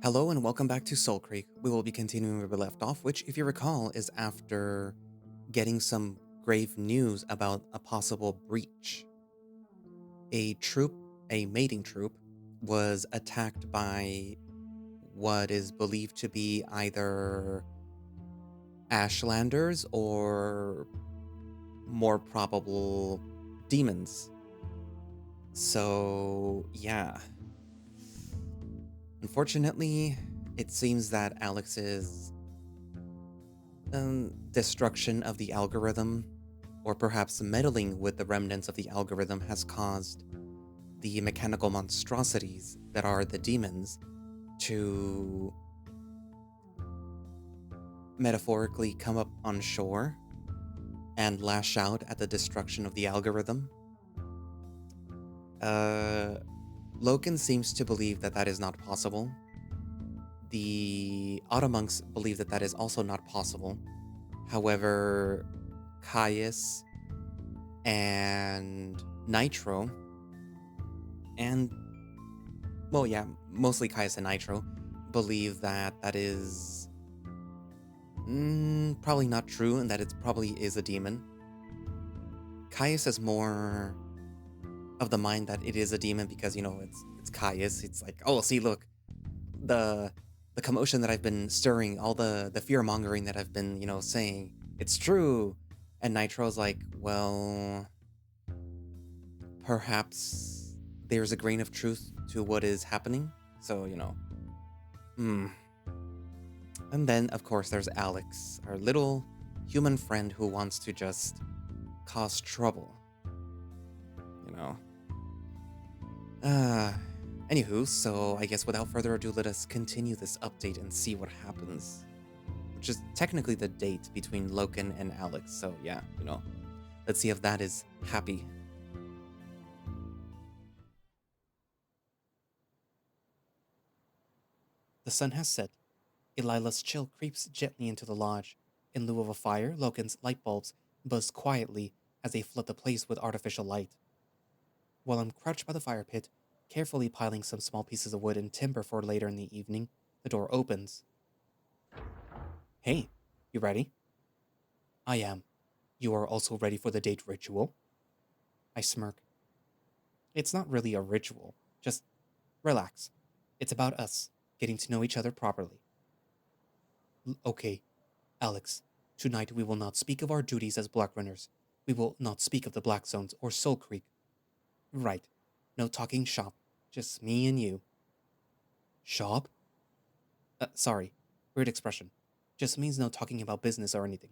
Hello and welcome back to Soulcreek. We will be continuing where we left off, which, if you recall, is after getting some grave news about a possible breach. A mating troop, was attacked by what is believed to be either Ashlanders or more probable demons. So, yeah. Unfortunately, it seems that Alex's destruction of the algorithm, or perhaps meddling with the remnants of the algorithm, has caused the mechanical monstrosities that are the demons to metaphorically come up on shore and lash out at the destruction of the algorithm. Loken seems to believe that that is not possible. The Automonks believe that that is also not possible. However, Caius and Nitro, and, well, yeah, mostly Caius and Nitro, believe that that is probably not true and that it probably is a demon. Caius is more of the mind that it is a demon because, it's Caius. It's like, oh, see, look, the commotion that I've been stirring, all the fear mongering that I've been, saying, it's true. And Nitro's like, well, perhaps there's a grain of truth to what is happening. So, hmm. And then, of course, there's Alex, our little human friend who wants to just cause trouble. You know. Anywho, so I guess without further ado, let us continue this update and see what happens. Which is technically the date between Loken and Alex, so yeah, let's see if that is happy. The sun has set. Elila's chill creeps gently into the lodge. In lieu of a fire, Loken's light bulbs buzz quietly as they flood the place with artificial light. While I'm crouched by the fire pit, carefully piling some small pieces of wood and timber for later in the evening, the door opens. Hey, you ready? I am. You are also ready for the date ritual? I smirk. It's not really a ritual. Just relax. It's about us, getting to know each other properly. Okay, Alex, tonight we will not speak of our duties as Blackrunners. We will not speak of the Black Zones or Soulcreek. Right. No talking shop. Just me and you. Shop? Sorry. Weird expression. Just means no talking about business or anything.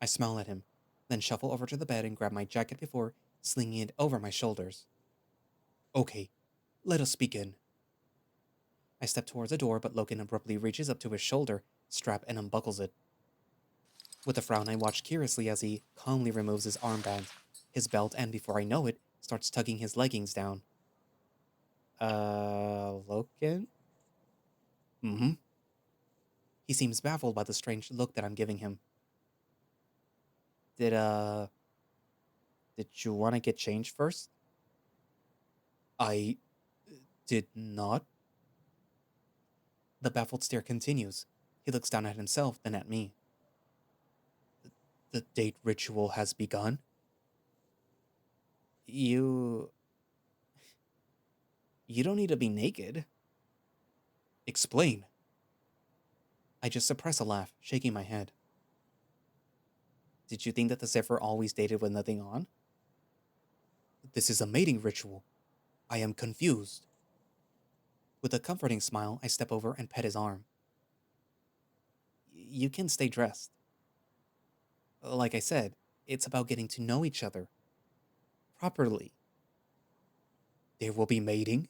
I smile at him, then shuffle over to the bed and grab my jacket before slinging it over my shoulders. Okay, let us begin. I step towards the door, but Loken abruptly reaches up to his shoulder strap and unbuckles it. With a frown, I watch curiously as he calmly removes his armband, his belt, and before I know it, starts tugging his leggings down. Loken? Mm-hmm. He seems baffled by the strange look that I'm giving him. Did you want to get changed first? I did not. The baffled stare continues. He looks down at himself, then at me. The date ritual has begun? You don't need to be naked. Explain. I just suppress a laugh, shaking my head. Did you think that the Zephyr always dated with nothing on? This is a mating ritual. I am confused. With a comforting smile, I step over and pet his arm. You can stay dressed. Like I said, it's about getting to know each other. Properly. There will be mating?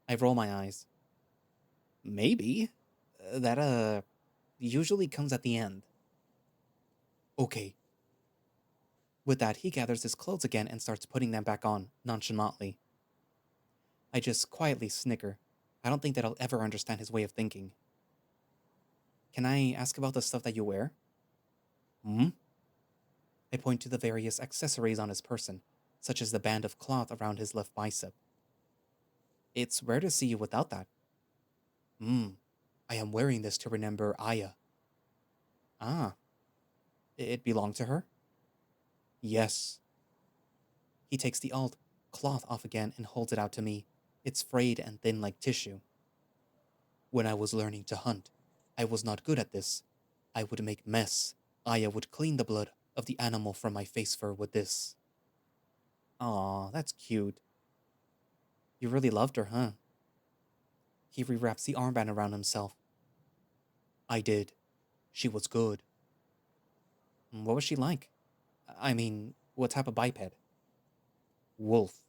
I roll my eyes. Maybe. That usually comes at the end. Okay. With that, he gathers his clothes again and starts putting them back on, nonchalantly. I just quietly snicker. I don't think that I'll ever understand his way of thinking. Can I ask about the stuff that you wear? Hmm? I point to the various accessories on his person, such as the band of cloth around his left bicep. It's rare to see you without that. Hmm, I am wearing this to remember Aya. Ah, it belonged to her? Yes. He takes the old cloth off again and holds it out to me. It's frayed and thin like tissue. When I was learning to hunt, I was not good at this. I would make mess. Aya would clean the blood of the animal from my face fur with this. Aw, that's cute. You really loved her, huh? He rewraps the armband around himself. I did. She was good. What was she like? I mean, what type of biped? Wolf.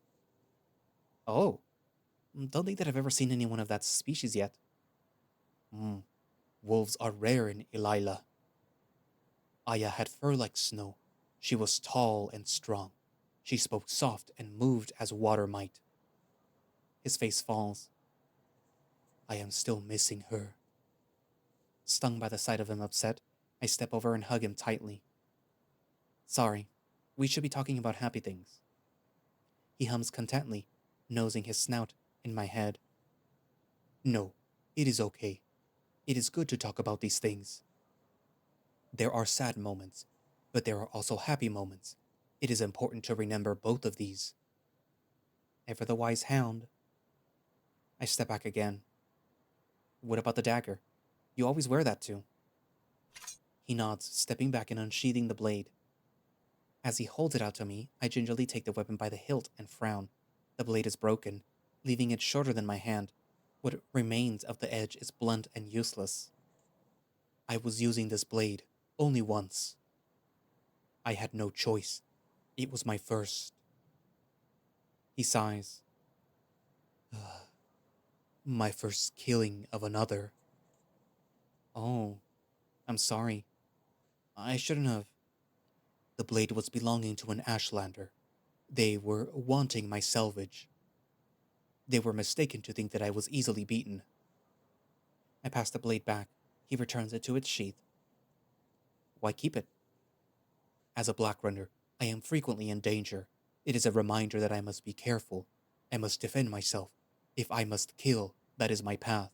Oh, don't think that I've ever seen anyone of that species yet. Hmm, wolves are rare in Elila. Aya had fur like snow. She was tall and strong. She spoke soft and moved as water might. His face falls. I am still missing her. Stung by the sight of him upset, I step over and hug him tightly. Sorry, we should be talking about happy things. He hums contently, nosing his snout in my head. No, it is okay. It is good to talk about these things. There are sad moments, but there are also happy moments. It is important to remember both of these. Ever the wise hound. I step back again. What about the dagger? You always wear that too. He nods, stepping back and unsheathing the blade. As he holds it out to me, I gingerly take the weapon by the hilt and frown. The blade is broken, leaving it shorter than my hand. What remains of the edge is blunt and useless. I was using this blade only once. I had no choice. It was my first. He sighs. My first killing of another. Oh, I'm sorry. I shouldn't have. The blade was belonging to an Ashlander. They were wanting my salvage. They were mistaken to think that I was easily beaten. I pass the blade back. He returns it to its sheath. Why keep it? As a Blackrunner, I am frequently in danger. It is a reminder that I must be careful. I must defend myself. If I must kill, that is my path.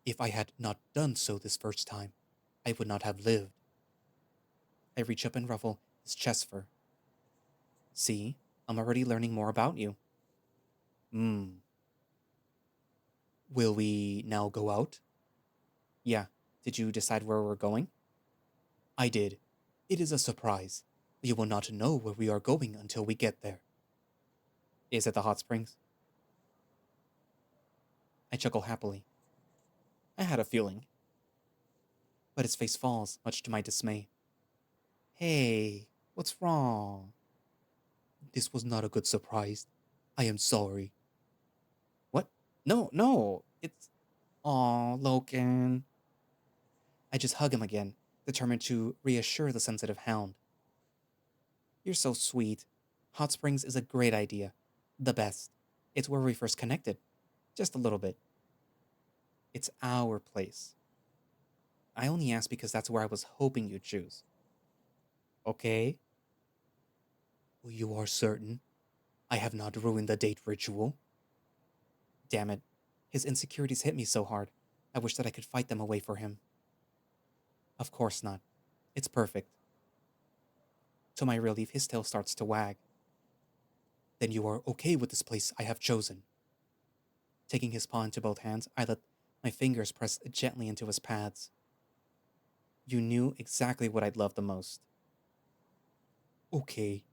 If I had not done so this first time, I would not have lived. I reach up and ruffle his chest fur. See, I'm already learning more about you. Hmm. Will we now go out? Yeah. Did you decide where we're going? I did. It is a surprise. You will not know where we are going until we get there. Is it the hot springs? I chuckle happily. I had a feeling. But his face falls, much to my dismay. Hey, what's wrong? This was not a good surprise. I am sorry. What? No, no. It's. Aw, Loken. I just hug him again, determined to reassure the sensitive hound. You're so sweet. Hot Springs is a great idea. The best. It's where we first connected. Just a little bit. It's our place. I only asked because that's where I was hoping you'd choose. Okay? You are certain? I have not ruined the date ritual? Damn it. His insecurities hit me so hard. I wish that I could fight them away for him. Of course not. It's perfect. To my relief, his tail starts to wag. Then you are okay with this place I have chosen. Taking his paw into both hands, I let my fingers press gently into his pads. You knew exactly what I'd love the most. Okay.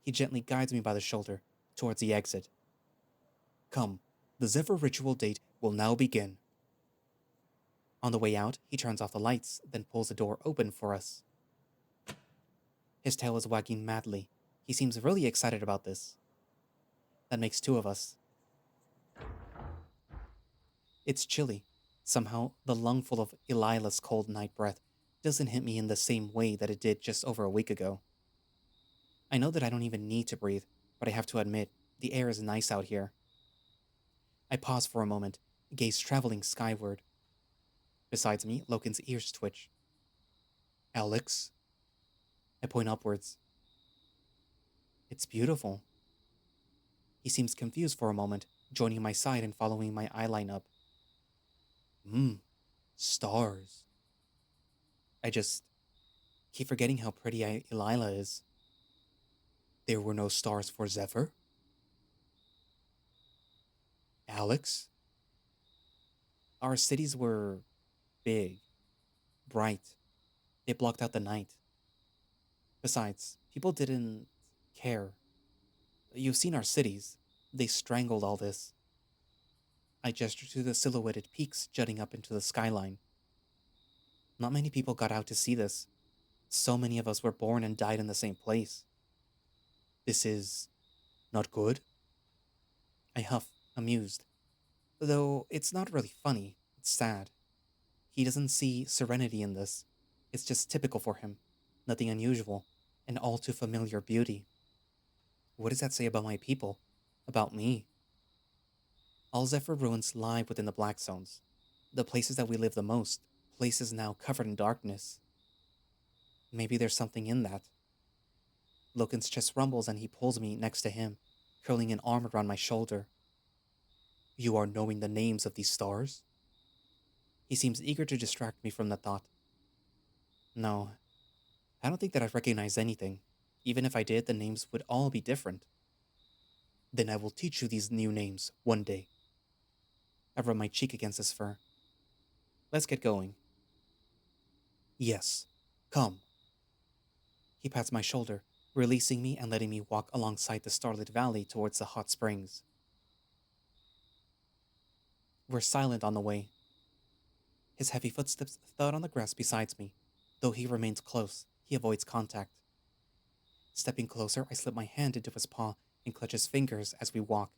He gently guides me by the shoulder towards the exit. Come, the Zephyr ritual date will now begin. On the way out, he turns off the lights, then pulls the door open for us. His tail is wagging madly. He seems really excited about this. That makes two of us. It's chilly. Somehow, the lungful of Elila's cold night breath doesn't hit me in the same way that it did just over a week ago. I know that I don't even need to breathe, but I have to admit, the air is nice out here. I pause for a moment, gaze traveling skyward. Besides me, Loken's ears twitch. Alex? I point upwards. It's beautiful. He seems confused for a moment, joining my side and following my eye line up. Mmm, stars. I just keep forgetting how pretty Elila is. There were no stars for Zephyr? Alex? Our cities were big, bright. They blocked out the night. Besides, people didn't care. You've seen our cities. They strangled all this. I gestured to the silhouetted peaks jutting up into the skyline. Not many people got out to see this. So many of us were born and died in the same place. This is not good? I huff, amused. Though it's not really funny, it's sad. He doesn't see serenity in this. It's just typical for him. Nothing unusual. An all too familiar beauty. What does that say about my people? About me? All Zephyr ruins lie within the Black Zones. The places that we live the most. Places now covered in darkness. Maybe there's something in that. Loken's chest rumbles and he pulls me next to him, curling an arm around my shoulder. You are knowing the names of these stars? He seems eager to distract me from the thought. No, I don't think that I recognize anything. Even if I did, the names would all be different. Then I will teach you these new names one day. I rub my cheek against his fur. Let's get going. Yes, come. He pats my shoulder, releasing me and letting me walk alongside the starlit valley towards the hot springs. We're silent on the way. His heavy footsteps thud on the grass beside me. Though he remains close, he avoids contact. Stepping closer, I slip my hand into his paw and clutch his fingers as we walk.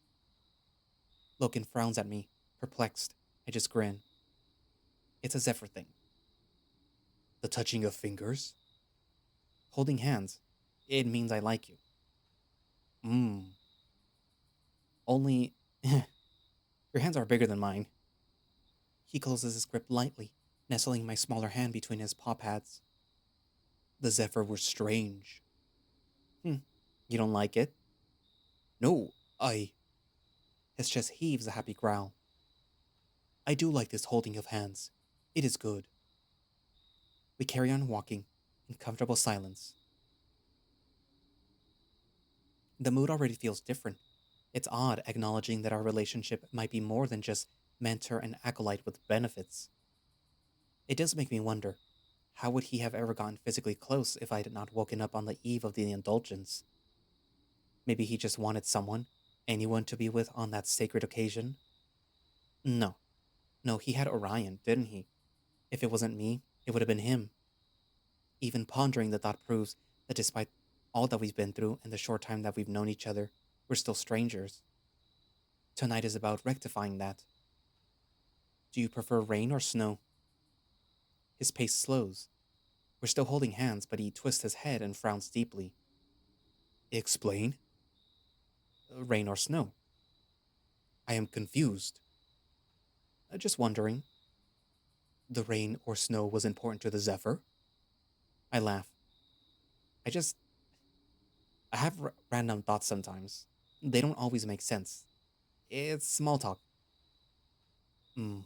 Loken frowns at me, perplexed. I just grin. It's a Zephyr thing. The touching of fingers? Holding hands. It means I like you. Mmm. Only. Your hands are bigger than mine. He closes his grip lightly, nestling my smaller hand between his paw pads. The Zephyr were strange. You don't like it? No, I. His chest heaves a happy growl. I do like this holding of hands. It is good. We carry on walking, in comfortable silence. The mood already feels different. It's odd acknowledging that our relationship might be more than just mentor and acolyte with benefits. It does make me wonder, how would he have ever gotten physically close if I had not woken up on the eve of the indulgence? Maybe he just wanted someone, anyone to be with on that sacred occasion? No. No, he had Orion, didn't he? If it wasn't me, it would have been him. Even pondering the thought proves that despite all that we've been through and the short time that we've known each other, we're still strangers. Tonight is about rectifying that. Do you prefer rain or snow? His pace slows. We're still holding hands, but he twists his head and frowns deeply. Explain? Rain or snow? I am confused. Just wondering. The rain or snow was important to the Zephyr? I laugh. I just. I have random thoughts sometimes. They don't always make sense. It's small talk. Hmm.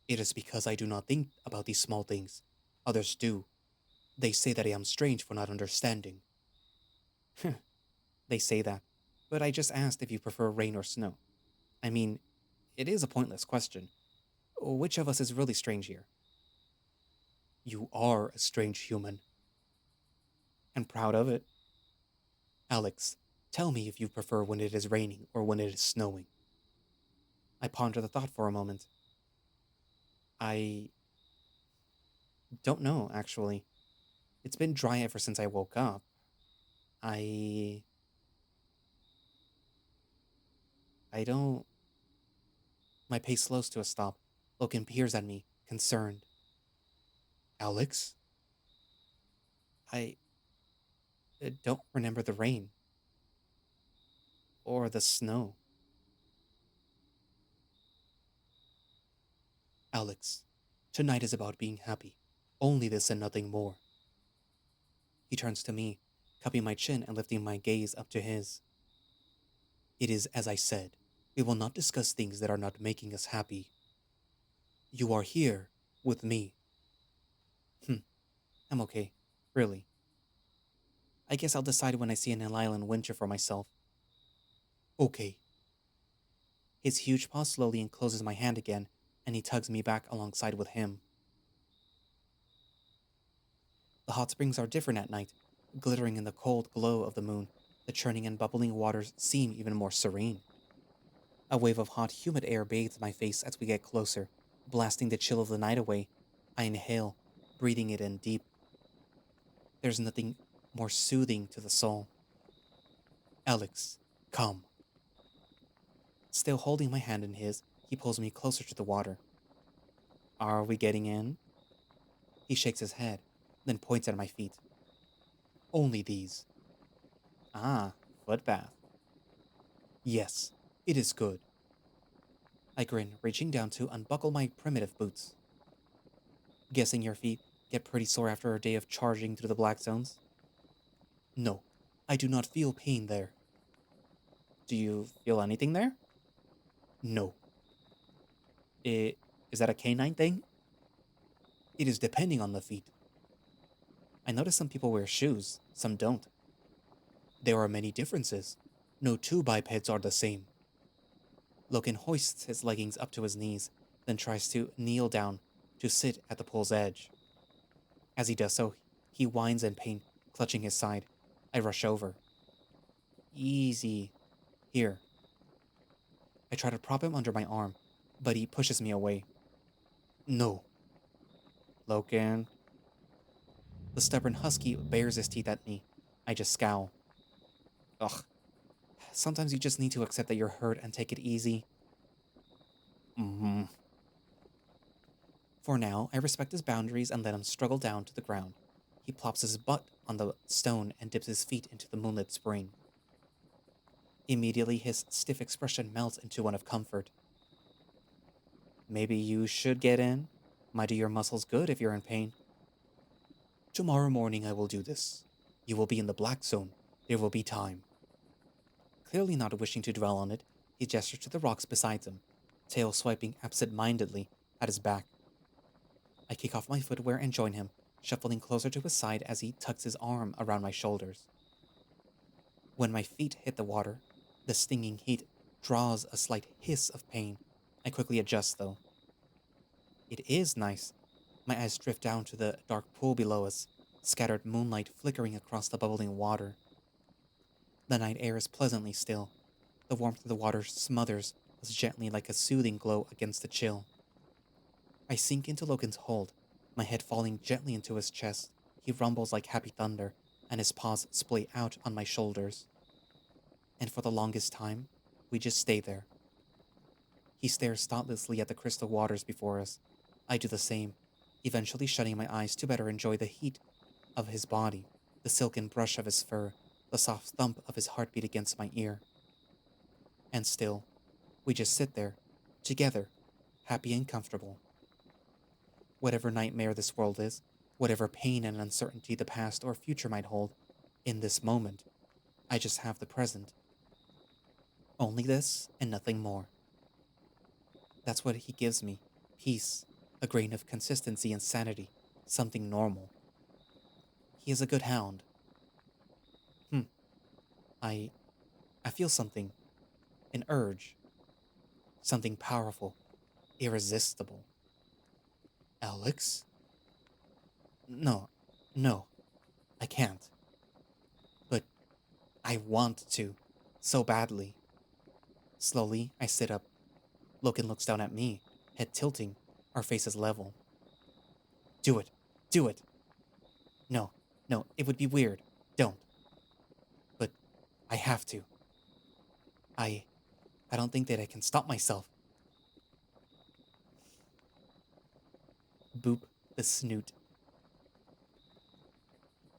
It is because I do not think about these small things. Others do. They say that I am strange for not understanding. They say that. But I just asked if you prefer rain or snow. I mean, it is a pointless question. Which of us is really strange here? You are a strange human. And proud of it. Alex, tell me if you prefer when it is raining or when it is snowing. I ponder the thought for a moment. I don't know, actually. It's been dry ever since I woke up. I. I don't. My pace slows to a stop. Loken peers at me, concerned. Alex? I don't remember the rain. Or the snow. Alex, tonight is about being happy. Only this and nothing more. He turns to me, cupping my chin and lifting my gaze up to his. It is as I said. We will not discuss things that are not making us happy. You are here with me. Hm, I'm okay. Really. I guess I'll decide when I see an island winter for myself. Okay. His huge paw slowly encloses my hand again, and he tugs me back alongside with him. The hot springs are different at night, glittering in the cold glow of the moon. The churning and bubbling waters seem even more serene. A wave of hot, humid air bathes my face as we get closer, blasting the chill of the night away. I inhale, breathing it in deep. There's nothing more soothing to the soul. Alex, come. Still holding my hand in his, he pulls me closer to the water. Are we getting in? He shakes his head, then points at my feet. Only these. Ah, foot bath. Yes, it is good. I grin, reaching down to unbuckle my primitive boots. Guessing your feet get pretty sore after a day of charging through the black zones? No, I do not feel pain there. Do you feel anything there? No. Is that a canine thing? It is depending on the feet. I notice some people wear shoes, some don't. There are many differences. No two bipeds are the same. Loken hoists his leggings up to his knees, then tries to kneel down to sit at the pool's edge. As he does so, he whines in pain, clutching his side. I rush over. Easy. Here. I try to prop him under my arm, but he pushes me away. No. Loken. The stubborn husky bares his teeth at me. I just scowl. Ugh. Sometimes you just need to accept that you're hurt and take it easy. Mm-hmm. For now, I respect his boundaries and let him struggle down to the ground. He plops his butt on the stone and dips his feet into the moonlit spring. Immediately, his stiff expression melts into one of comfort. Maybe you should get in. Might do your muscles good if you're in pain. Tomorrow morning I will do this. You will be in the black zone. There will be time. Clearly not wishing to dwell on it, he gestures to the rocks beside him, tail swiping absent-mindedly at his back. I kick off my footwear and join him, shuffling closer to his side as he tucks his arm around my shoulders. When my feet hit the water, the stinging heat draws a slight hiss of pain. I quickly adjust, though. It is nice. My eyes drift down to the dark pool below us, scattered moonlight flickering across the bubbling water. The night air is pleasantly still. The warmth of the water smothers us gently like a soothing glow against the chill. I sink into Logan's hold, my head falling gently into his chest. He rumbles like happy thunder, and his paws splay out on my shoulders. And for the longest time, we just stay there. He stares thoughtlessly at the crystal waters before us. I do the same, eventually shutting my eyes to better enjoy the heat of his body, the silken brush of his fur, the soft thump of his heartbeat against my ear. And still, we just sit there, together, happy and comfortable. Whatever nightmare this world is, whatever pain and uncertainty the past or future might hold, in this moment, I just have the present. Only this and nothing more. That's what he gives me. Peace, a grain of consistency and sanity, something normal. He is a good hound. Hmm. I feel something. An urge. Something powerful. Irresistible. Alex? No. No. I can't. But I want to. So badly. Slowly, I sit up. Loken looks down at me, head tilting, our faces level. Do it. Do it. No. No, it would be weird. Don't. But I have to. I don't think that I can stop myself. Boop the snoot.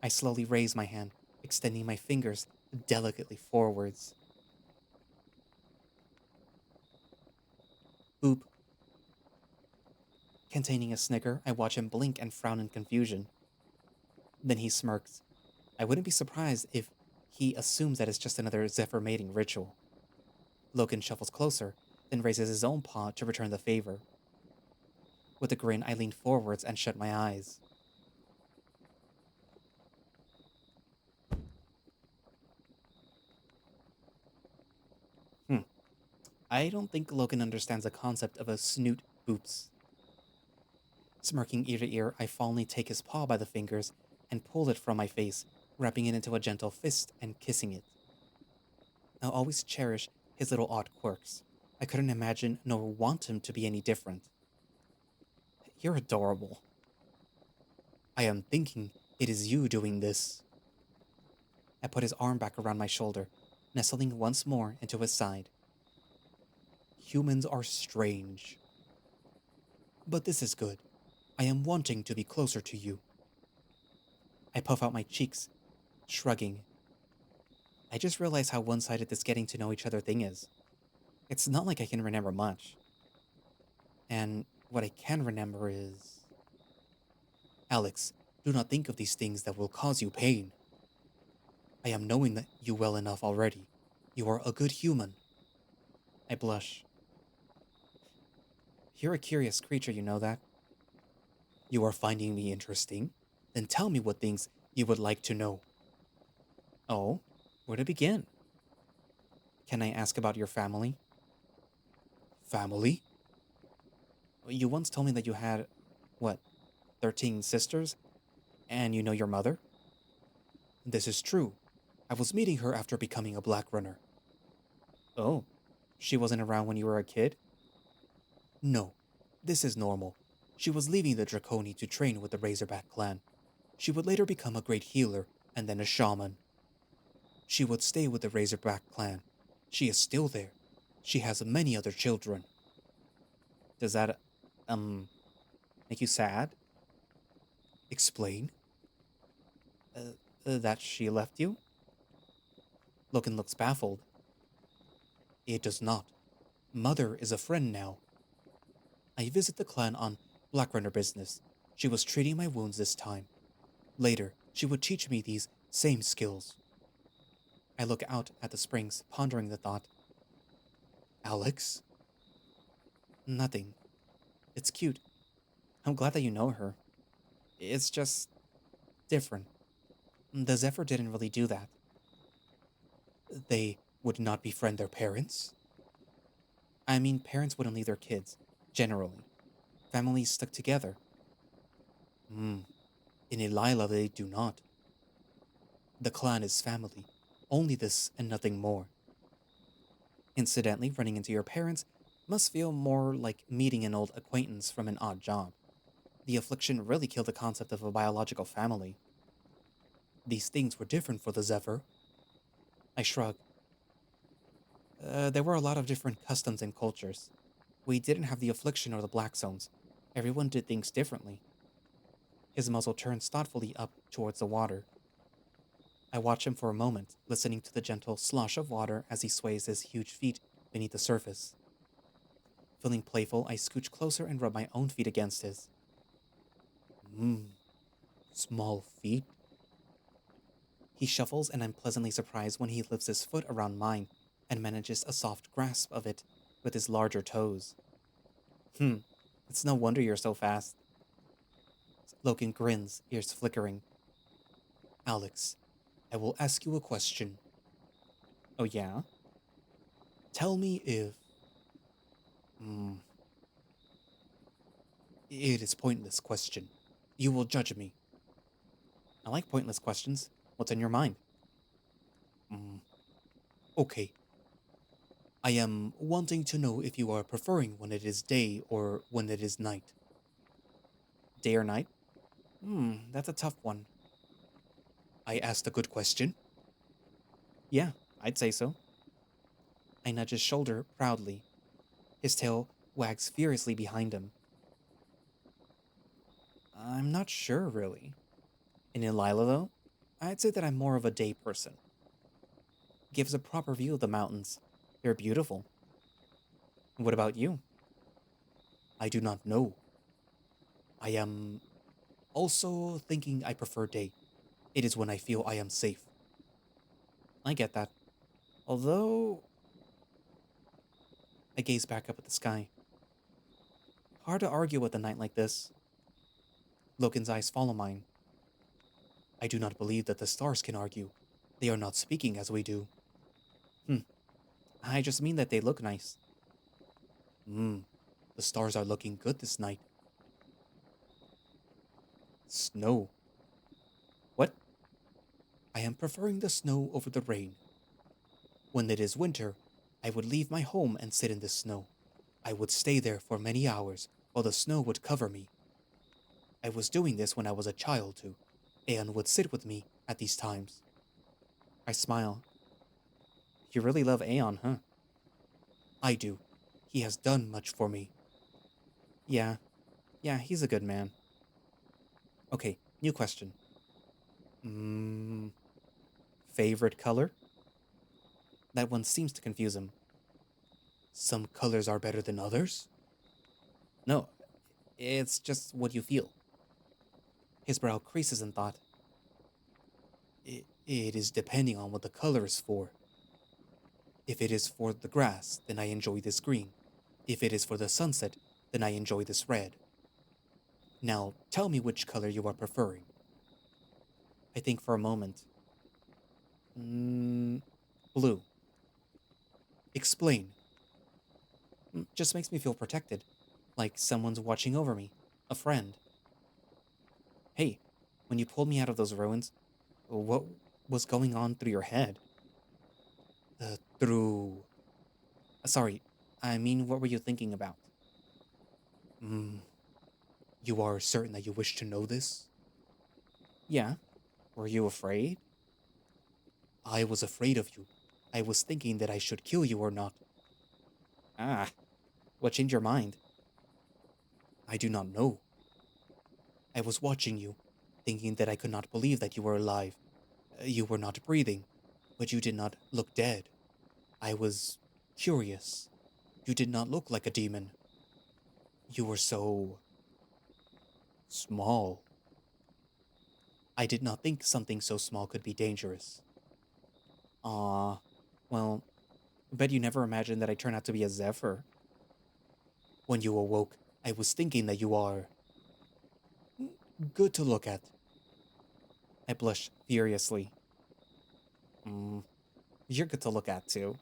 I slowly raise my hand, extending my fingers delicately forwards. Boop. Containing a snicker, I watch him blink and frown in confusion. Then he smirks. I wouldn't be surprised if he assumes that it's just another Zephyr mating ritual. Loken shuffles closer, then raises his own paw to return the favor. With a grin, I lean forwards and shut my eyes. Hmm. I don't think Loken understands the concept of a snoot boops. Smirking ear to ear, I fondly take his paw by the fingers and pull it from my face, wrapping it into a gentle fist and kissing it. I'll always cherish his little odd quirks. I couldn't imagine nor want him to be any different. You're adorable. I am thinking it is you doing this. I put his arm back around my shoulder, nestling once more into his side. Humans are strange. But this is good. I am wanting to be closer to you. I puff out my cheeks, shrugging. I just realized how one-sided this getting to know each other thing is. It's not like I can remember much. And what I can remember is... Alex, do not think of these things that will cause you pain. I am knowing that you well enough already. You are a good human. I blush. You're a curious creature, you know that? You are finding me interesting? Then tell me what things you would like to know. Oh, where to begin? Can I ask about your family? Family? You once told me that you had, what, 13 sisters? And you know your mother? This is true. I was meeting her after becoming a Blackrunner. Oh, she wasn't around when you were a kid? No, this is normal. She was leaving the Draconi to train with the Razorback clan. She would later become a great healer and then a shaman. She would stay with the Razorback clan. She is still there. She has many other children. Does that, make you sad? Explain? That she left you? Loken looks baffled. It does not. Mother is a friend now. I visit the clan on Blackrunner business. She was treating my wounds this time. Later, she would teach me these same skills. I look out at the springs, pondering the thought. Alex? Nothing. It's cute. I'm glad that you know her. It's just... different. The Zephyr didn't really do that. They would not befriend their parents? I mean, parents wouldn't leave their kids, generally. Families stuck together. In Elila they do not. The clan is family. Only this and nothing more. Incidentally, running into your parents must feel more like meeting an old acquaintance from an odd job. The affliction really killed the concept of a biological family. These things were different for the Zephyr. I shrug. There were a lot of different customs and cultures. We didn't have the affliction or the black zones. Everyone did things differently. His muzzle turns thoughtfully up towards the water. I watch him for a moment, listening to the gentle slosh of water as he sways his huge feet beneath the surface. Feeling playful, I scooch closer and rub my own feet against his. Small feet. He shuffles, and I'm pleasantly surprised when he lifts his foot around mine and manages a soft grasp of it with his larger toes. It's no wonder you're so fast. Loken grins, ears flickering. Alex, I will ask you a question. Oh yeah? Tell me if... It is pointless question. You will judge me. I like pointless questions. What's in your mind? Okay. I am wanting to know if you are preferring when it is day or when it is night. Day or night? That's a tough one. I asked a good question? Yeah, I'd say so. I nudge his shoulder proudly. His tail wags furiously behind him. I'm not sure, really. In Elila, though, I'd say that I'm more of a day person. Gives a proper view of the mountains. They're beautiful. What about you? I do not know. I am also thinking I prefer day. It is when I feel I am safe. I get that. Although, I gaze back up at the sky. Hard to argue with a night like this. Loken's eyes follow mine. I do not believe that the stars can argue. They are not speaking as we do. Hmm, I just mean that they look nice. Hmm, the stars are looking good this night. Snow. What? I am preferring the snow over the rain. When it is winter, I would leave my home and sit in the snow. I would stay there for many hours while the snow would cover me. I was doing this when I was a child too. Aeyon would sit with me at these times. I smile. You really love Aeyon, huh? I do. He has done much for me. Yeah, he's a good man. Okay, new question. Mmm, favorite color? That one seems to confuse him. Some colors are better than others? No, it's just what you feel. His brow creases in thought. It is depending on what the color is for. If it is for the grass, then I enjoy this green. If it is for the sunset, then I enjoy this red. Now, tell me which color you are preferring. I think for a moment. Blue. Explain. Just makes me feel protected. Like someone's watching over me. A friend. Hey, when you pulled me out of those ruins, what was going on through your head? Through. Sorry, I mean, what were you thinking about? Hmm, you are certain that you wish to know this? Yeah. Were you afraid? I was afraid of you. I was thinking that I should kill you or not. Ah, what changed your mind? I do not know. I was watching you, thinking that I could not believe that you were alive. You were not breathing, but you did not look dead. I was curious. You did not look like a demon. You were so small. I did not think something so small could be dangerous. Ah, well, bet you never imagined that I turned out to be a Zephyr. When you awoke, I was thinking that you are good to look at. I blushed furiously. Mm, you're good to look at, too.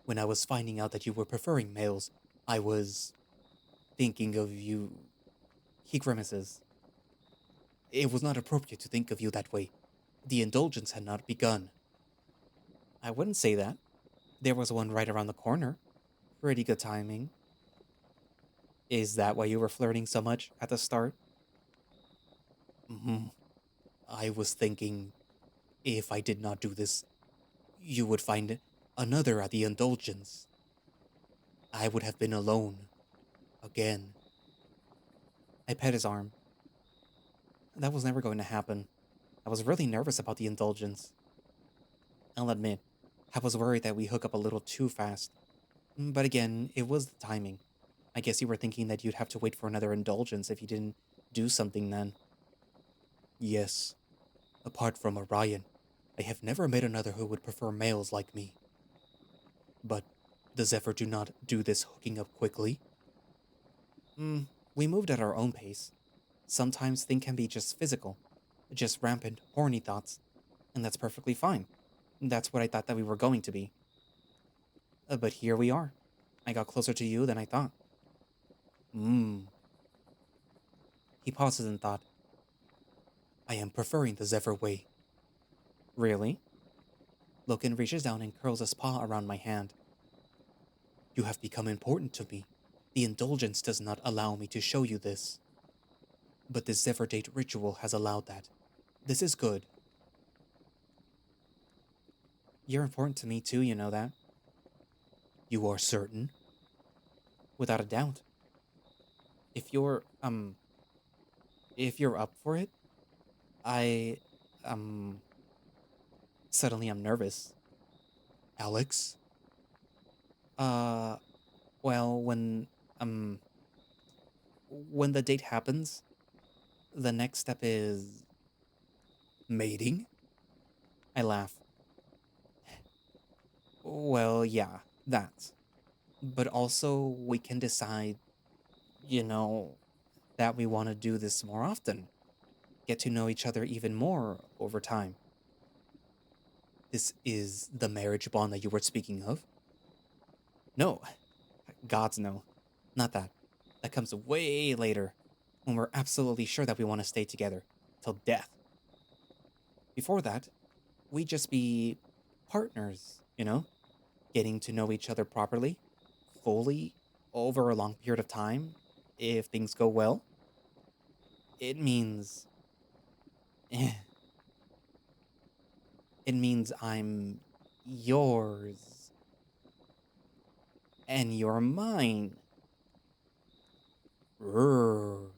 When I was finding out that you were preferring males, I was thinking of you. He grimaces. It was not appropriate to think of you that way. The indulgence had not begun. I wouldn't say that. There was one right around the corner. Pretty good timing. Is that why you were flirting so much at the start? Hmm. I was thinking if I did not do this, you would find another at the indulgence. I would have been alone. Again. I pet his arm. That was never going to happen. I was really nervous about the indulgence. I'll admit, I was worried that we hook up a little too fast. But again, it was the timing. I guess you were thinking that you'd have to wait for another indulgence if you didn't do something then. Yes, apart from Orion, I have never met another who would prefer males like me. But does Zephyr do not do this hooking up quickly? We moved at our own pace. Sometimes things can be just physical, just rampant, horny thoughts, and that's perfectly fine. That's what I thought that we were going to be. But here we are. I got closer to you than I thought. Mmm. He pauses in thought. I am preferring the Zephyr way. Really? Loken reaches down and curls his paw around my hand. You have become important to me. The indulgence does not allow me to show you this. But this Zephyr date ritual has allowed that. This is good. You're important to me too, you know that? You are certain? Without a doubt. If you're, if you're up for it, I, um, suddenly I'm nervous. Alex? Uh, well, um, when the date happens, the next step is mating? I laugh. Well, yeah, that. but also we can decide, you know, that we want to do this more often, get to know each other even more over time. This is the marriage bond that you were speaking of? No, gods no. Not that. That comes way later, when we're absolutely sure that we want to stay together till death. Before that, we just be partners, getting to know each other properly, fully, over a long period of time. If things go well, it means it means I'm yours and you're mine. Rrr.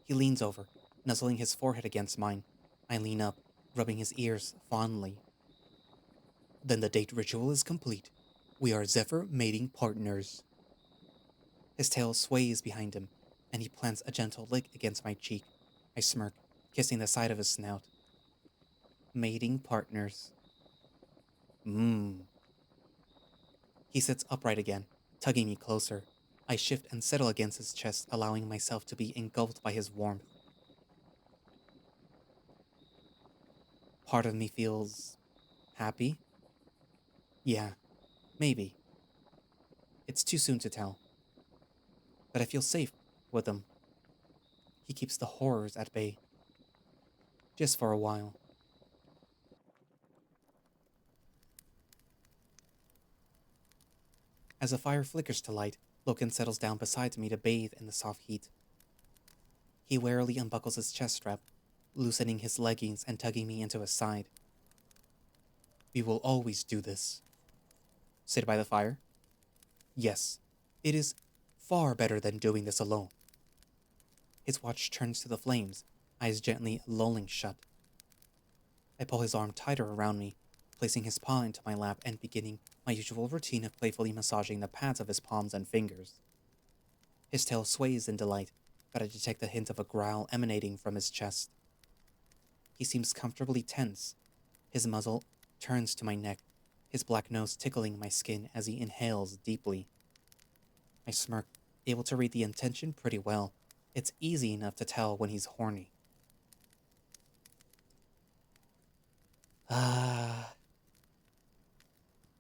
He leans over, nuzzling his forehead against mine. I lean up, rubbing his ears fondly. Then the date ritual is complete. We are Zephyr mating partners. His tail sways behind him, and he plants a gentle lick against my cheek. I smirk, kissing the side of his snout. Mating partners. Mmm. He sits upright again, tugging me closer. I shift and settle against his chest, allowing myself to be engulfed by his warmth. Part of me feels happy. Yeah, maybe. It's too soon to tell. But I feel safe with him. He keeps the horrors at bay. Just for a while. As the fire flickers to light, Loken settles down beside me to bathe in the soft heat. He warily unbuckles his chest strap, loosening his leggings and tugging me into his side. We will always do this. Sit by the fire? Yes, it is far better than doing this alone. His watch turns to the flames, eyes gently lolling shut. I pull his arm tighter around me, placing his paw into my lap and beginning my usual routine of playfully massaging the pads of his palms and fingers. His tail sways in delight, but I detect a hint of a growl emanating from his chest. He seems comfortably tense. His muzzle turns to my neck, his black nose tickling my skin as he inhales deeply. I smirk, able to read the intention pretty well. It's easy enough to tell when he's horny.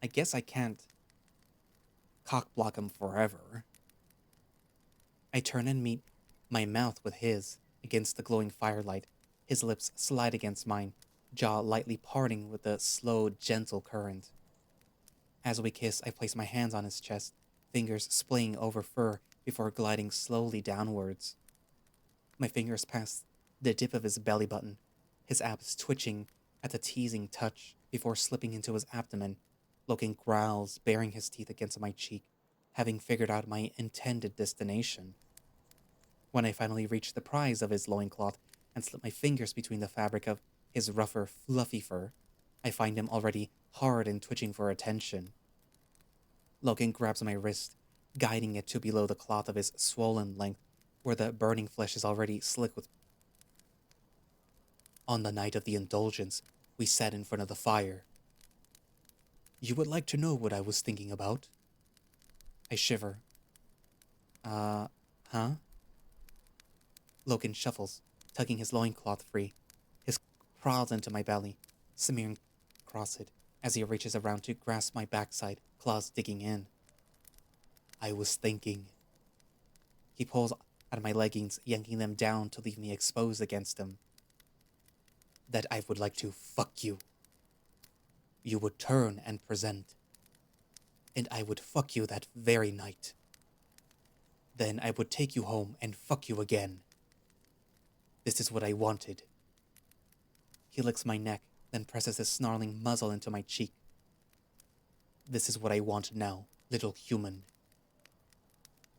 I guess I can't cock block him forever. I turn and meet my mouth with his against the glowing firelight. His lips slide against mine, jaw lightly parting with a slow, gentle current. As we kiss, I place my hands on his chest, fingers splaying over fur before gliding slowly downwards. My fingers pass the dip of his belly button, his abs twitching at the teasing touch before slipping into his abdomen. Loken growls, baring his teeth against my cheek, having figured out my intended destination. When I finally reach the prize of his loincloth and slip my fingers between the fabric of his rougher, fluffy fur, I find him already hard and twitching for attention. Loken grabs my wrist, guiding it to below the cloth of his swollen length, where the burning flesh is already slick with. On the night of the indulgence, we sat in front of the fire. You would like to know what I was thinking about? I shiver. Huh? Loken shuffles, tugging his loincloth free. His crawls into my belly, smearing across it as he reaches around to grasp my backside, claws digging in. I was thinking. He pulls at my leggings, yanking them down to leave me exposed against him. That I would like to fuck you. You would turn and present. And I would fuck you that very night. Then I would take you home and fuck you again. This is what I wanted. He licks my neck, then presses his snarling muzzle into my cheek. This is what I want now, little human.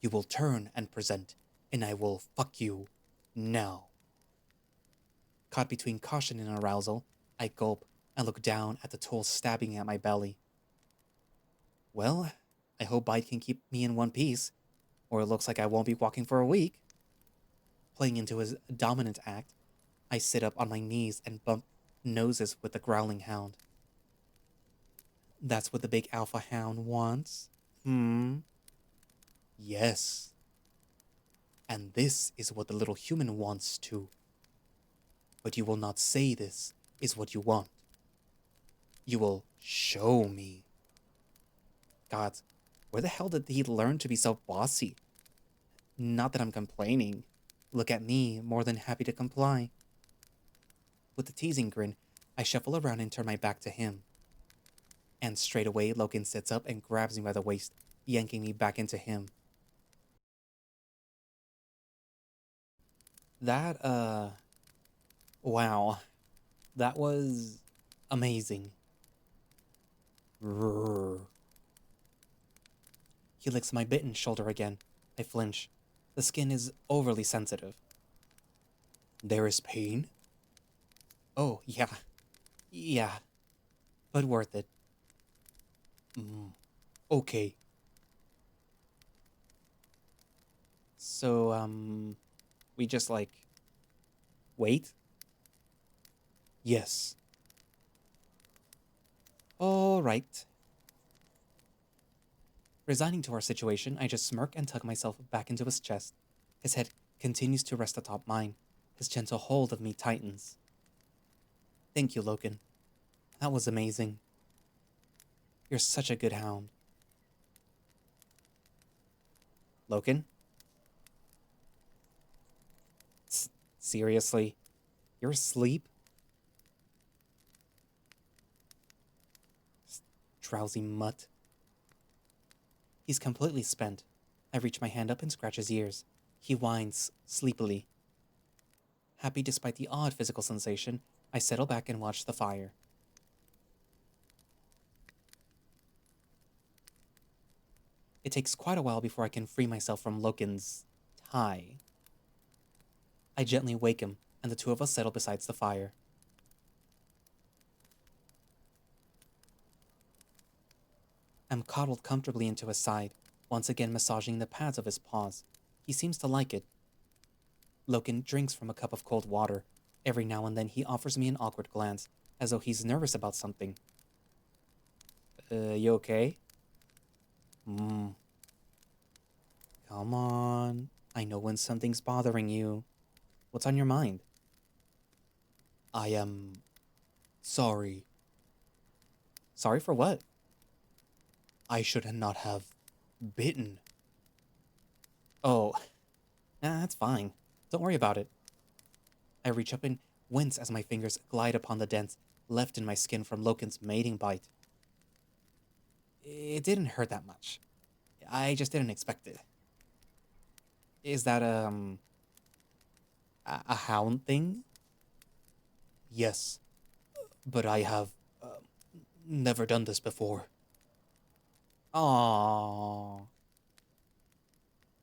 You will turn and present, and I will fuck you now. Caught between caution and arousal, I gulp and look down at the tool stabbing at my belly. Well, I hope Bite can keep me in one piece, or it looks like I won't be walking for a week. Playing into his dominant act, I sit up on my knees and bump noses with the growling hound. That's what the big alpha hound wants. Hmm. Yes. And this is what the little human wants too. But you will not say this is what you want. You will show me. God, where the hell did he learn to be so bossy? Not that I'm complaining. Look at me, more than happy to comply. With a teasing grin, I shuffle around and turn my back to him. And straight away, Loken sits up and grabs me by the waist, yanking me back into him. That, wow. That was amazing. Rrr. He licks my bitten shoulder again. I flinch. The skin is overly sensitive. There is pain? Oh, yeah. Yeah. But worth it. Okay. So, we just like wait? Yes. All right. Resigning to our situation, I just smirk and tuck myself back into his chest. His head continues to rest atop mine. His gentle hold of me tightens. Thank you, Loken. That was amazing. You're such a good hound. Loken? Seriously? You're asleep? Drowsy mutt. He's completely spent. I reach my hand up and scratch his ears. He whines sleepily. Happy despite the odd physical sensation, I settle back and watch the fire. It takes quite a while before I can free myself from Loken's tie. I gently wake him, and the two of us settle beside the fire. I'm coddled comfortably into his side, once again massaging the pads of his paws. He seems to like it. Loken drinks from a cup of cold water. Every now and then he offers me an awkward glance, as though he's nervous about something. You okay? Come on. I know when something's bothering you. What's on your mind? I am sorry. Sorry for what? I should not have bitten. Oh, that's fine. Don't worry about it. I reach up and wince as my fingers glide upon the dents left in my skin from Loken's mating bite. It didn't hurt that much. I just didn't expect it. Is that, a hound thing? Yes, but I have never done this before. Aww.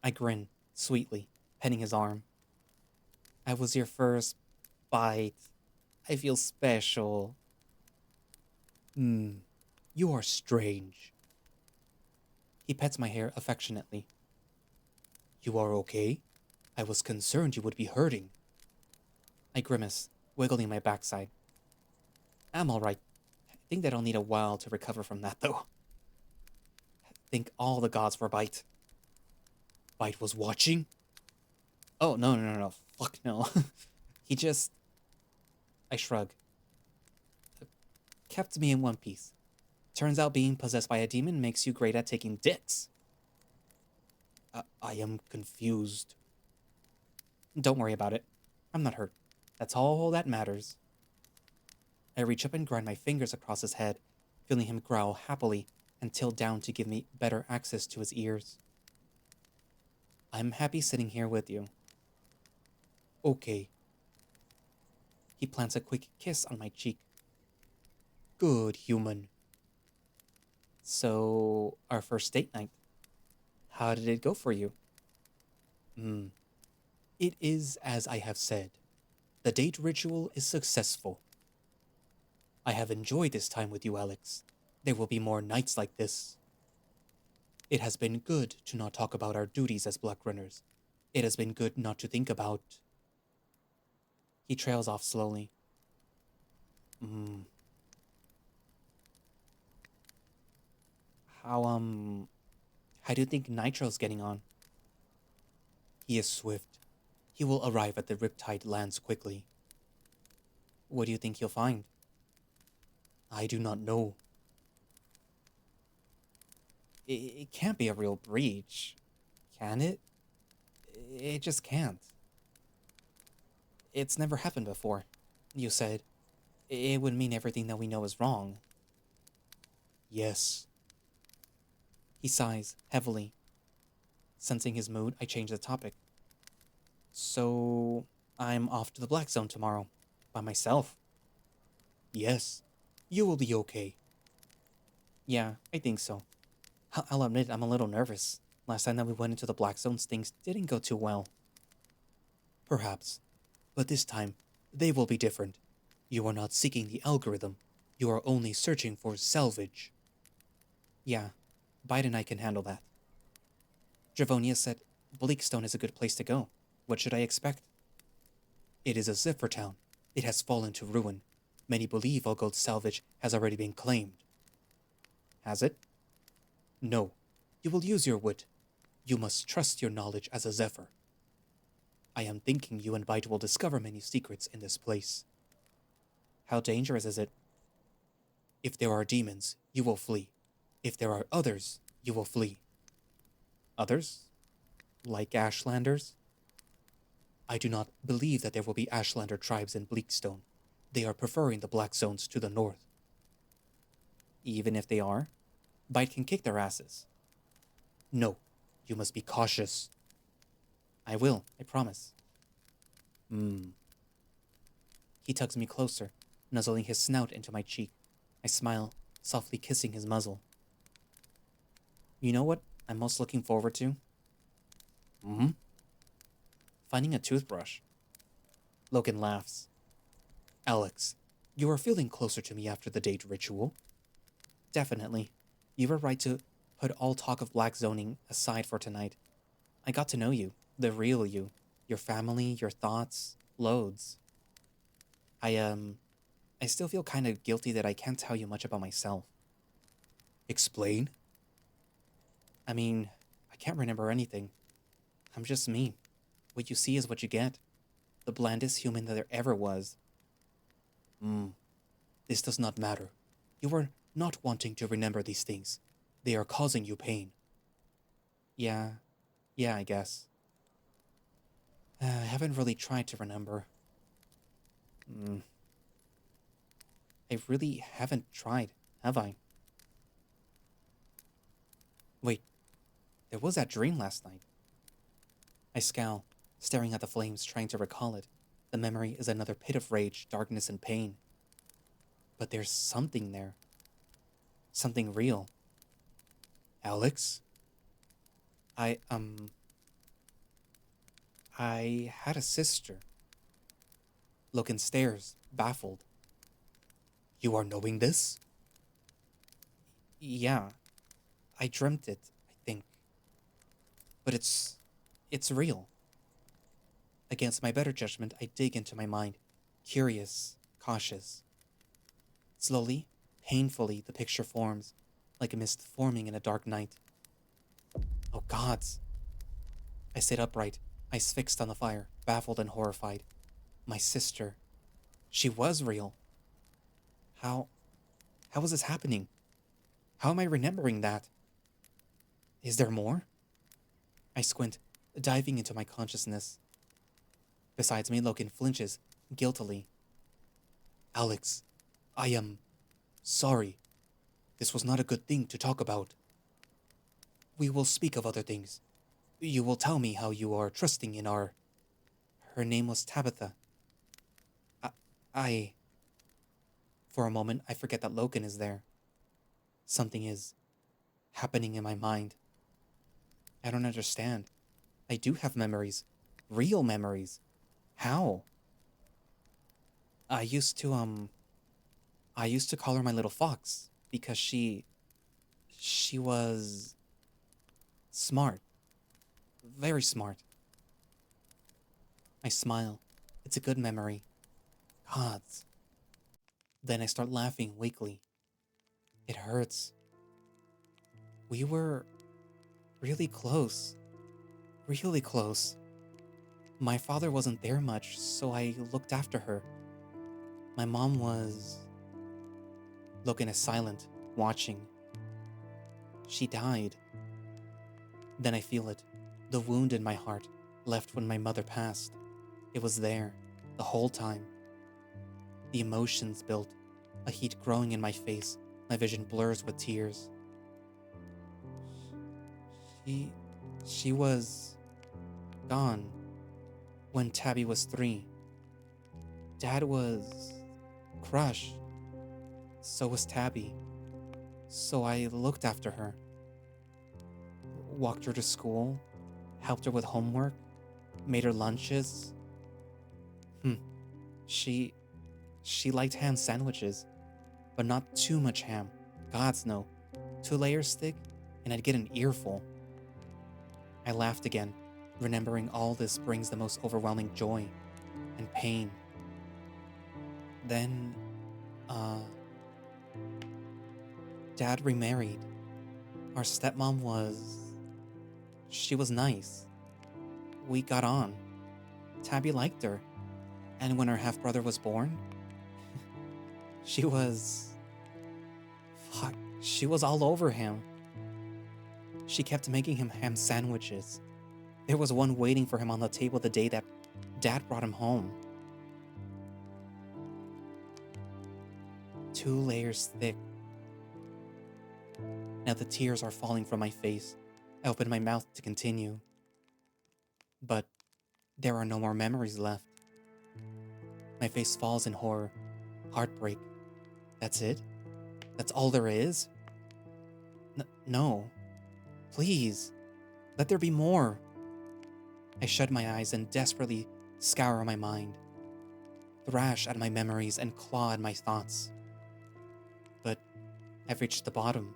I grin, sweetly, petting his arm. I was your first bite. I feel special. You are strange. He pets my hair affectionately. You are okay? I was concerned you would be hurting. I grimace, wiggling my backside. I'm alright. I think that I'll need a while to recover from that, though. Thank all the gods for Bite. Bite was watching? Oh, no. Fuck no. He just... I shrug. Kept me in one piece. Turns out being possessed by a demon makes you great at taking dicks. I am confused. Don't worry about it. I'm not hurt. That's all that matters. I reach up and grind my fingers across his head, feeling him growl happily and tilt down to give me better access to his ears. I'm happy sitting here with you. Okay. He plants a quick kiss on my cheek. Good human. So, our first date night. How did it go for you? It is as I have said. The date ritual is successful. I have enjoyed this time with you, Alex. There will be more nights like this. It has been good to not talk about our duties as Blackrunners. It has been good not to think about... He trails off slowly. How, How do you think Nitro's getting on? He is swift. He will arrive at the Riptide lands quickly. What do you think he'll find? I do not know. It can't be a real breach, can it? It just can't. It's never happened before. You said it would mean everything that we know is wrong. Yes. He sighs heavily. Sensing his mood, I change the topic. So, I'm off to the Black Zone tomorrow. By myself. Yes. You will be okay. Yeah, I think so. I'll admit I'm a little nervous. Last time that we went into the Black Zones, things didn't go too well. Perhaps. But this time, they will be different. You are not seeking the algorithm. You are only searching for salvage. Yeah, Bite and I can handle that. Dravonia said, Bleakstone is a good place to go. What should I expect? It is a Zephyr town. It has fallen to ruin. Many believe all gold salvage has already been claimed. Has it? No. You will use your wit. You must trust your knowledge as a Zephyr. I am thinking you and Bite will discover many secrets in this place. How dangerous is it? If there are demons, you will flee. If there are others, you will flee. Others? Like Ashlanders? I do not believe that there will be Ashlander tribes in Bleakstone. They are preferring the Black Zones to the north. Even if they are, Bite can kick their asses. No, you must be cautious. I will, I promise. He tugs me closer, nuzzling his snout into my cheek. I smile, softly kissing his muzzle. You know what I'm most looking forward to? Finding a toothbrush. Loken laughs. Alex, you are feeling closer to me after the date ritual. Definitely. You were right to put all talk of black zoning aside for tonight. I got to know you, the real you, your family, your thoughts, loads. I still feel kind of guilty that I can't tell you much about myself. Explain? I mean, I can't remember anything. I'm just me. What you see is what you get. The blandest human that there ever was. This does not matter. You are not wanting to remember these things. They are causing you pain. Yeah, I guess. I haven't really tried to remember. I really haven't tried, have I? Wait, there was that dream last night. I scowl, staring at the flames, trying to recall it. The memory is another pit of rage, darkness, and pain. But there's something there. Something real. Alex? I had a sister. Loken stares, baffled. You are knowing this? Yeah. I dreamt it, I think. But it's real. Against my better judgment, I dig into my mind, curious, cautious. Slowly, painfully, the picture forms, like a mist forming in a dark night. Oh gods! I sit upright, eyes fixed on the fire, baffled and horrified. My sister. She was real. How is this happening? How am I remembering that? Is there more? I squint, diving into my consciousness. Besides me, Loken flinches, guiltily. Alex, I am sorry. This was not a good thing to talk about. We will speak of other things. You will tell me how you are trusting in our... Her name was Tabitha. I... For a moment, I forget that Loken is there. Something is happening in my mind. I don't understand. I do have memories. Real memories. How? I used to call her my little fox because she was smart. Very smart. I smile. It's a good memory. Gods. Then I start laughing weakly. It hurts. We were really close. Really close. My father wasn't there much, so I looked after her. My mom was... Loken is silent, watching. She died. Then I feel it. The wound in my heart, left when my mother passed. It was there, the whole time. The emotions built, a heat growing in my face. My vision blurs with tears. She was gone when Tabby was 3. Dad was crushed. So was Tabby. So I looked after her. Walked her to school, helped her with homework, made her lunches. She liked ham sandwiches, but not too much ham. Gods no. 2 layers thick, and I'd get an earful. I laughed again. Remembering all this brings the most overwhelming joy and pain. Then, Dad remarried. Our stepmom she was nice. We got on. Tabby liked her. And when her half-brother was born, she was all over him. She kept making him ham sandwiches. There was one waiting for him on the table the day that Dad brought him home. 2 layers thick. Now the tears are falling from my face. I open my mouth to continue. But there are no more memories left. My face falls in horror. Heartbreak. That's it? That's all there is? No. Please. Let there be more. I shut my eyes and desperately scour my mind. Thrash at my memories and claw at my thoughts. But I've reached the bottom.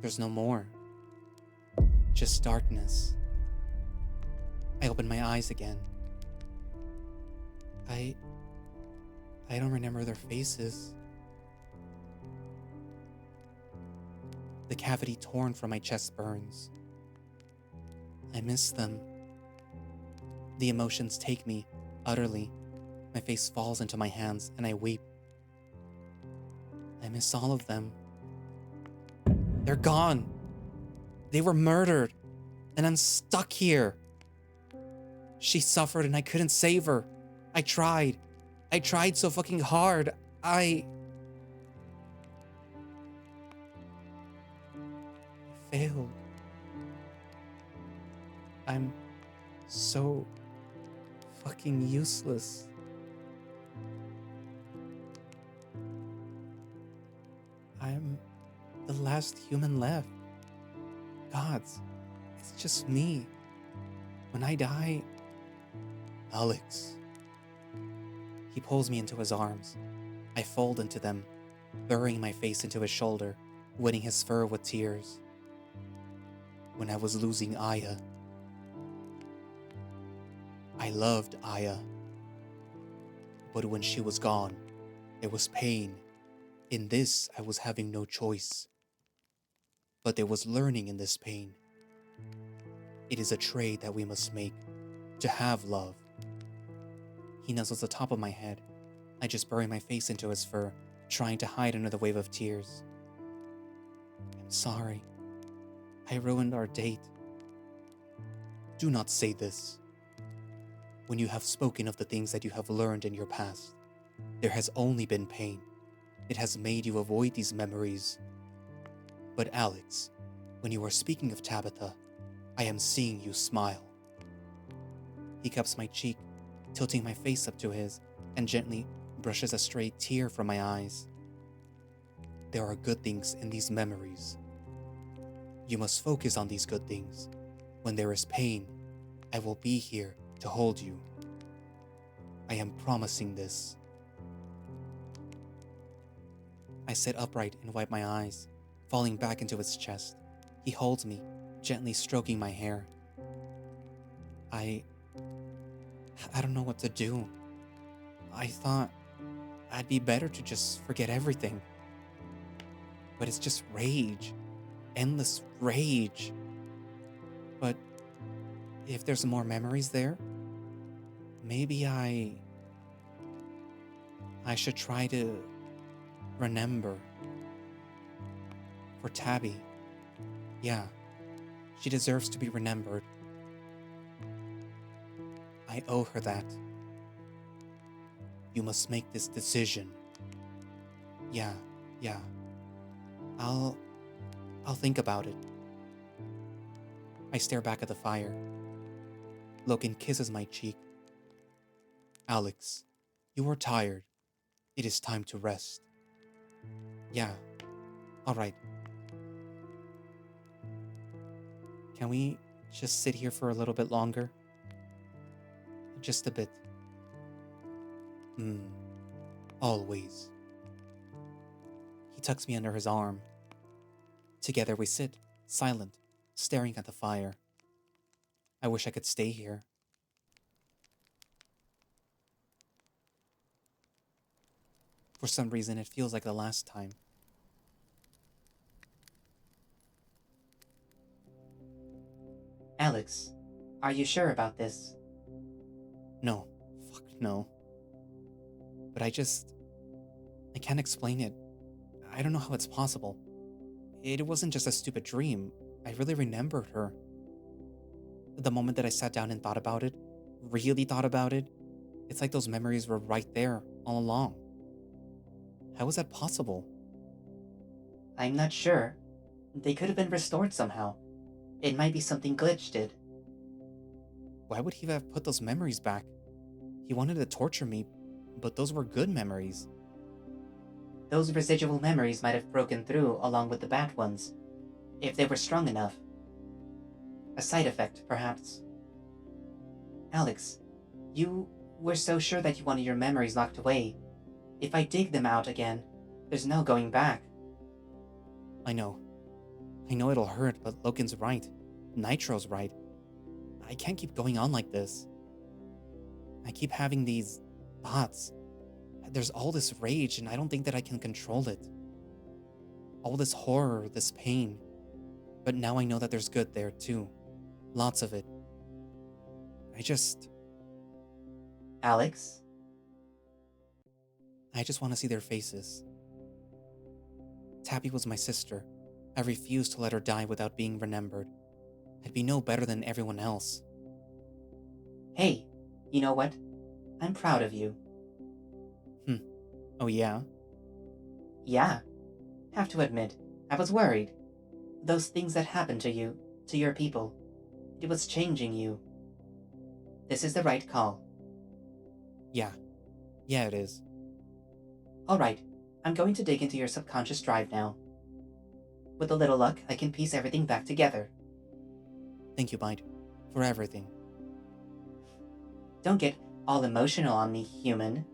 There's no more. Just darkness. I open my eyes again. I don't remember their faces. The cavity torn from my chest burns. I miss them. The emotions take me, utterly. My face falls into my hands and I weep. I miss all of them. They're gone. They were murdered. And I'm stuck here. She suffered and I couldn't save her. I tried. I tried so fucking hard. I failed. I'm so fucking useless. I'm the last human left. Gods, it's just me. When I die... Alex. He pulls me into his arms. I fold into them, burying my face into his shoulder, wetting his fur with tears. When I was losing Aya, I loved Aya. But when she was gone, there was pain. In this, I was having no choice. But there was learning in this pain. It is a trade that we must make, to have love. He nuzzles the top of my head. I just bury my face into his fur, trying to hide under the wave of tears. I'm sorry. I ruined our date. Do not say this. When you have spoken of the things that you have learned in your past, there has only been pain. It has made you avoid these memories. But Alex, when you are speaking of Tabitha, I am seeing you smile. He cups my cheek, tilting my face up to his, and gently brushes a stray tear from my eyes. There are good things in these memories. You must focus on these good things. When there is pain, I will be here to hold you. I am promising this. I sit upright and wipe my eyes, falling back into his chest. He holds me, gently stroking my hair. I don't know what to do. I thought I'd be better to just forget everything. But it's just rage. Endless rage. if there's more memories there, maybe I should try to remember. For Tabby. Yeah, she deserves to be remembered. I owe her that. You must make this decision. Yeah. I'll think about it. I stare back at the fire. Loken kisses my cheek. Alex, you are tired. It is time to rest. Yeah, alright. Can we just sit here for a little bit longer? Just a bit. Always. He tucks me under his arm. Together we sit, silent, staring at the fire. I wish I could stay here. For some reason, it feels like the last time. Alex, are you sure about this? No. Fuck no. But I can't explain it. I don't know how it's possible. It wasn't just a stupid dream. I really remembered her. The moment that I sat down and thought about it, really thought about it, it's like those memories were right there all along. How is that possible? I'm not sure. They could have been restored somehow. It might be something Glitch did. Why would he have put those memories back? He wanted to torture me, but those were good memories. Those residual memories might have broken through along with the bad ones, if they were strong enough. A side effect, perhaps. Alex, you were so sure that you wanted your memories locked away. If I dig them out again, there's no going back. I know it'll hurt, but Loken's right. Nitro's right. I can't keep going on like this. I keep having these thoughts. There's all this rage, and I don't think that I can control it. All this horror, this pain. But now I know that there's good there, too. Lots of it. Alex? I just want to see their faces. Tabby was my sister. I refused to let her die without being remembered. I'd be no better than everyone else. Hey, you know what? I'm proud of you. Oh yeah? Yeah. Have to admit, I was worried. Those things that happened to you, to your people, it was changing you. This is the right call. Yeah. Yeah, it is. Alright, I'm going to dig into your subconscious drive now. With a little luck, I can piece everything back together. Thank you, Bite, for everything. Don't get all emotional on me, human.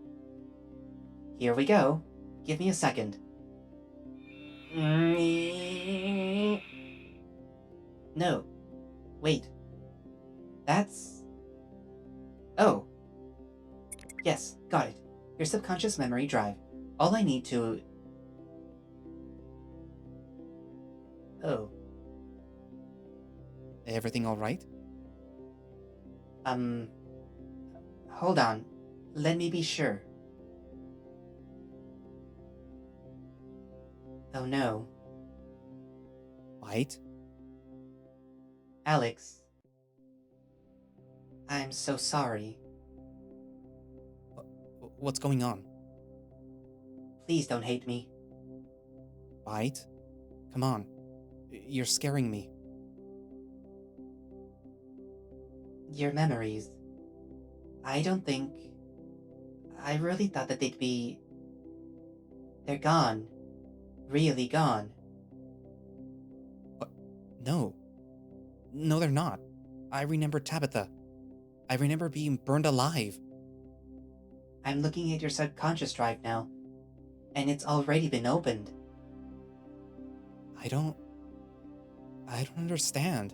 Here we go. Give me a second. No. Wait. That's... Oh. Yes, got it. Your subconscious memory drive. All I need to... Oh. Everything alright? Hold on. Let me be sure. Oh no. Bite? Alex. I'm so sorry. What's going on? Please don't hate me. Bite? Come on. You're scaring me. Your memories. I don't think... I really thought that they'd be... They're gone. Really gone. What? No. No, they're not. I remember Tabitha. I remember being burned alive. I'm looking at your subconscious drive now, and it's already been opened. I don't understand.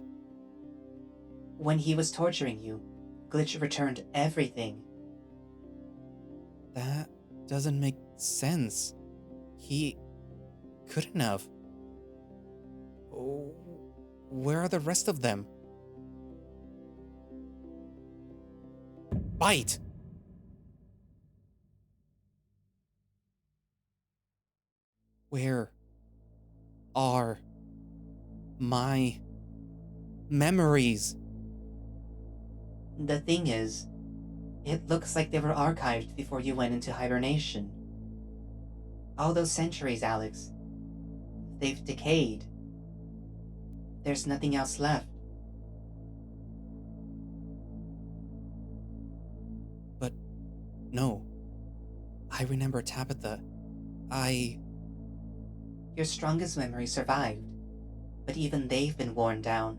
When he was torturing you, Glitch returned everything. That doesn't make sense. He couldn't have. Oh, where are the rest of them? Bite! Where are my memories? The thing is, it looks like they were archived before you went into hibernation. All those centuries, Alex, they've decayed. There's nothing else left. But no. I remember Tabitha. Your strongest memories survived, but even they've been worn down.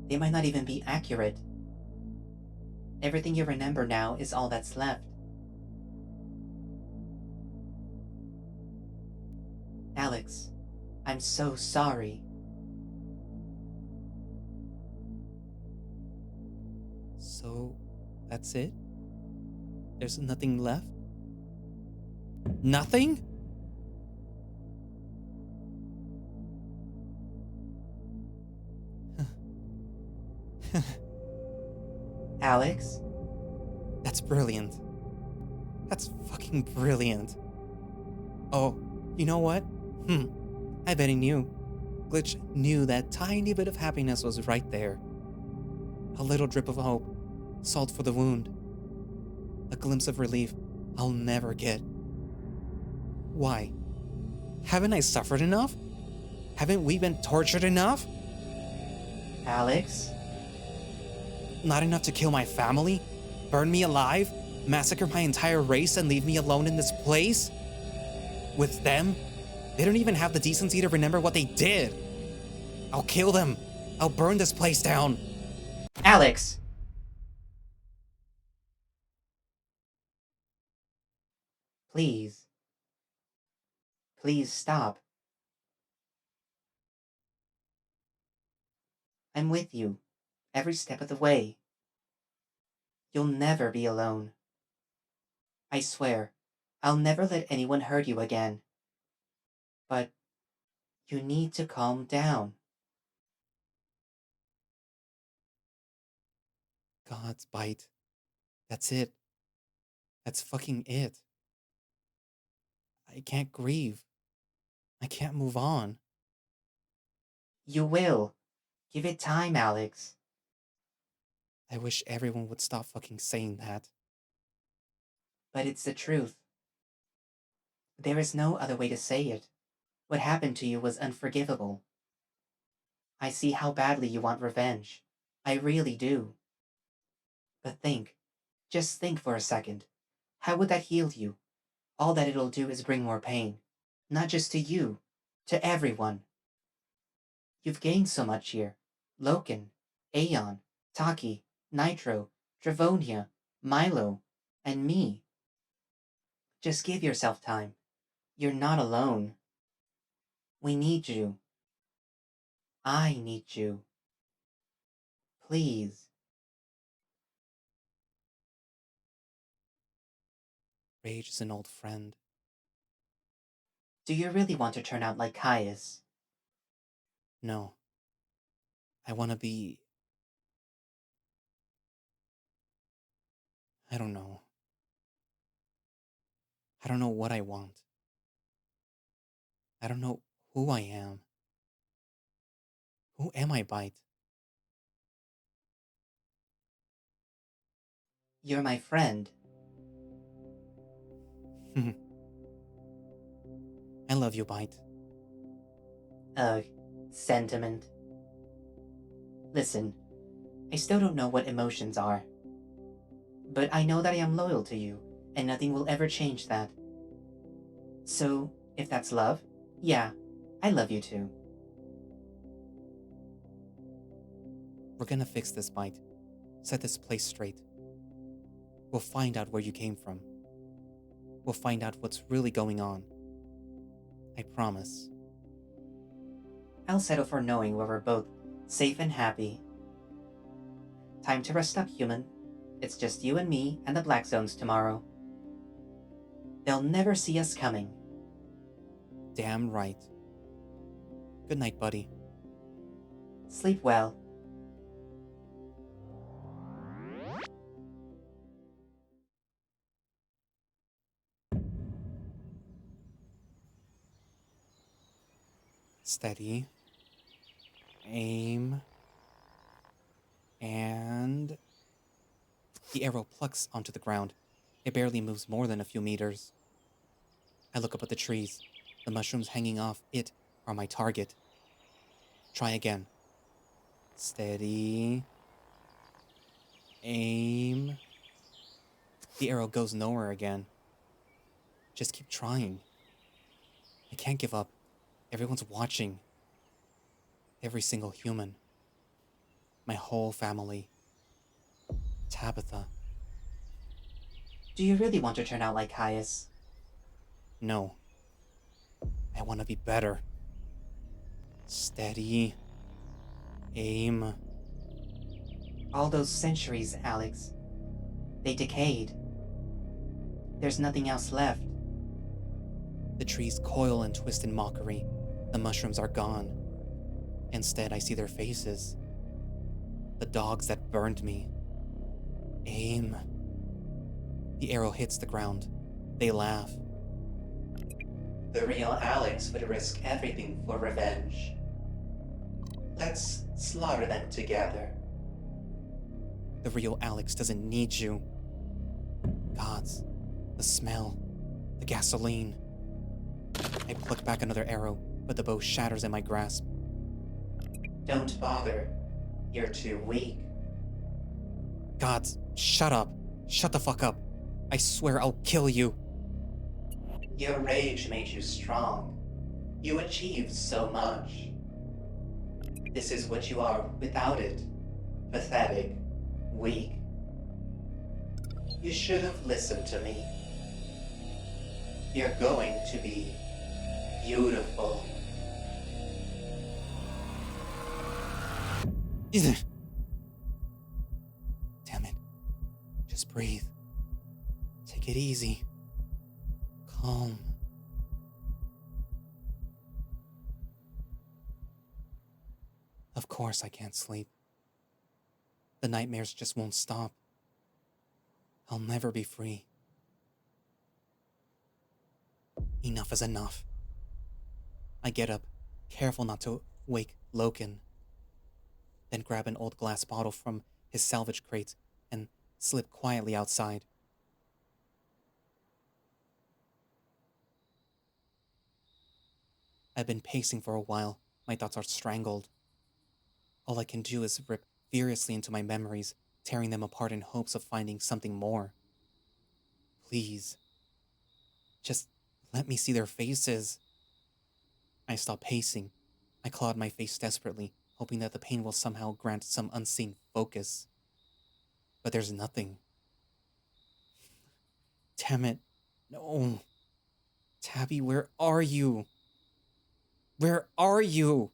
They might not even be accurate. Everything you remember now is all that's left. Alex, I'm so sorry. So, that's it? There's nothing left? Nothing? Alex? That's brilliant. That's fucking brilliant. Oh, you know what? I bet he knew. Glitch knew that tiny bit of happiness was right there. A little drip of hope, salt for the wound. A glimpse of relief I'll never get. Why? Haven't I suffered enough? Haven't we been tortured enough? Alex? Not enough to kill my family? Burn me alive? Massacre my entire race and leave me alone in this place? With them? They don't even have the decency to remember what they did. I'll kill them. I'll burn this place down. Alex! Please. Please stop. I'm with you, every step of the way. You'll never be alone. I swear, I'll never let anyone hurt you again. But you need to calm down. God's bite. That's it. That's fucking it. I can't grieve. I can't move on. You will. Give it time, Alex. I wish everyone would stop fucking saying that. But it's the truth. There is no other way to say it. What happened to you was unforgivable. I see how badly you want revenge. I really do. But think. Just think for a second. How would that heal you? All that it'll do is bring more pain. Not just to you. To everyone. You've gained so much here. Loken, Aeyon, Taki, Nitro, Dravonia, Mylo, and me. Just give yourself time. You're not alone. We need you. I need you. Please. Rage is an old friend. Do you really want to turn out like Caius? No. I want to be... I don't know. I don't know what I want. I don't know who I am. Who am I, Bite? You're my friend. I love you, Bite. Ugh, sentiment. Listen, I still don't know what emotions are. But I know that I am loyal to you, and nothing will ever change that. So, if that's love, yeah, I love you too. We're gonna fix this, Bite. Set this place straight. We'll find out where you came from. We'll find out what's really going on. I promise. I'll settle for knowing where we're both safe and happy. Time to rest up, human. It's just you and me and the Black Zones tomorrow. They'll never see us coming. Damn right. Good night, buddy. Sleep well. Steady. Aim. And the arrow plucks onto the ground. It barely moves more than a few meters. I look up at the trees. The mushrooms hanging off it are my target. Try again. Steady. Aim. The arrow goes nowhere again. Just keep trying. I can't give up. Everyone's watching. Every single human. My whole family. Tabitha. Do you really want to turn out like Caius? No. I want to be better. Steady. Aim. All those centuries, Alex. They decayed. There's nothing else left. The trees coil and twist in mockery. The mushrooms are gone. Instead, I see their faces. The dogs that burned me. Aim. The arrow hits the ground. They laugh. The real Alex would risk everything for revenge. Let's slaughter them together. The real Alex doesn't need you. Gods. The smell. The gasoline. I pluck back another arrow, but the bow shatters in my grasp. Don't bother. You're too weak. Gods, shut up. Shut the fuck up. I swear I'll kill you. Your rage made you strong. You achieved so much. This is what you are without it. Pathetic. Weak. You should have listened to me. You're going to be beautiful. Damn it. Just breathe. Take it easy. Calm. Of course I can't sleep. The nightmares just won't stop. I'll never be free. Enough is enough. I get up, careful not to wake Loken, then grab an old glass bottle from his salvage crate and slip quietly outside. I've been pacing for a while. My thoughts are strangled. All I can do is rip furiously into my memories, tearing them apart in hopes of finding something more. Please. Just let me see their faces. I stop pacing. I clawed my face desperately, hoping that the pain will somehow grant some unseen focus. But there's nothing. Damn it. No. Tabby, where are you? Where are you?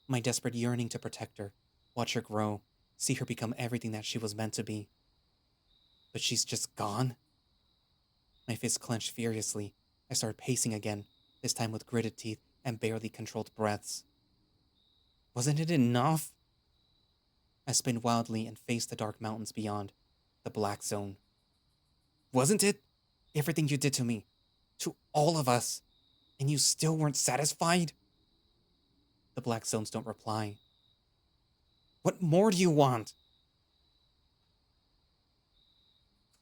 My desperate yearning to protect her, watch her grow, see her become everything that she was meant to be. But she's just gone? My fist clenched furiously. I started pacing again, this time with gritted teeth and barely controlled breaths. Wasn't it enough? I spun wildly and faced the dark mountains beyond, the black zone. Wasn't it? Everything you did to me, to all of us, and you still weren't satisfied? The black zones don't reply. What more do you want?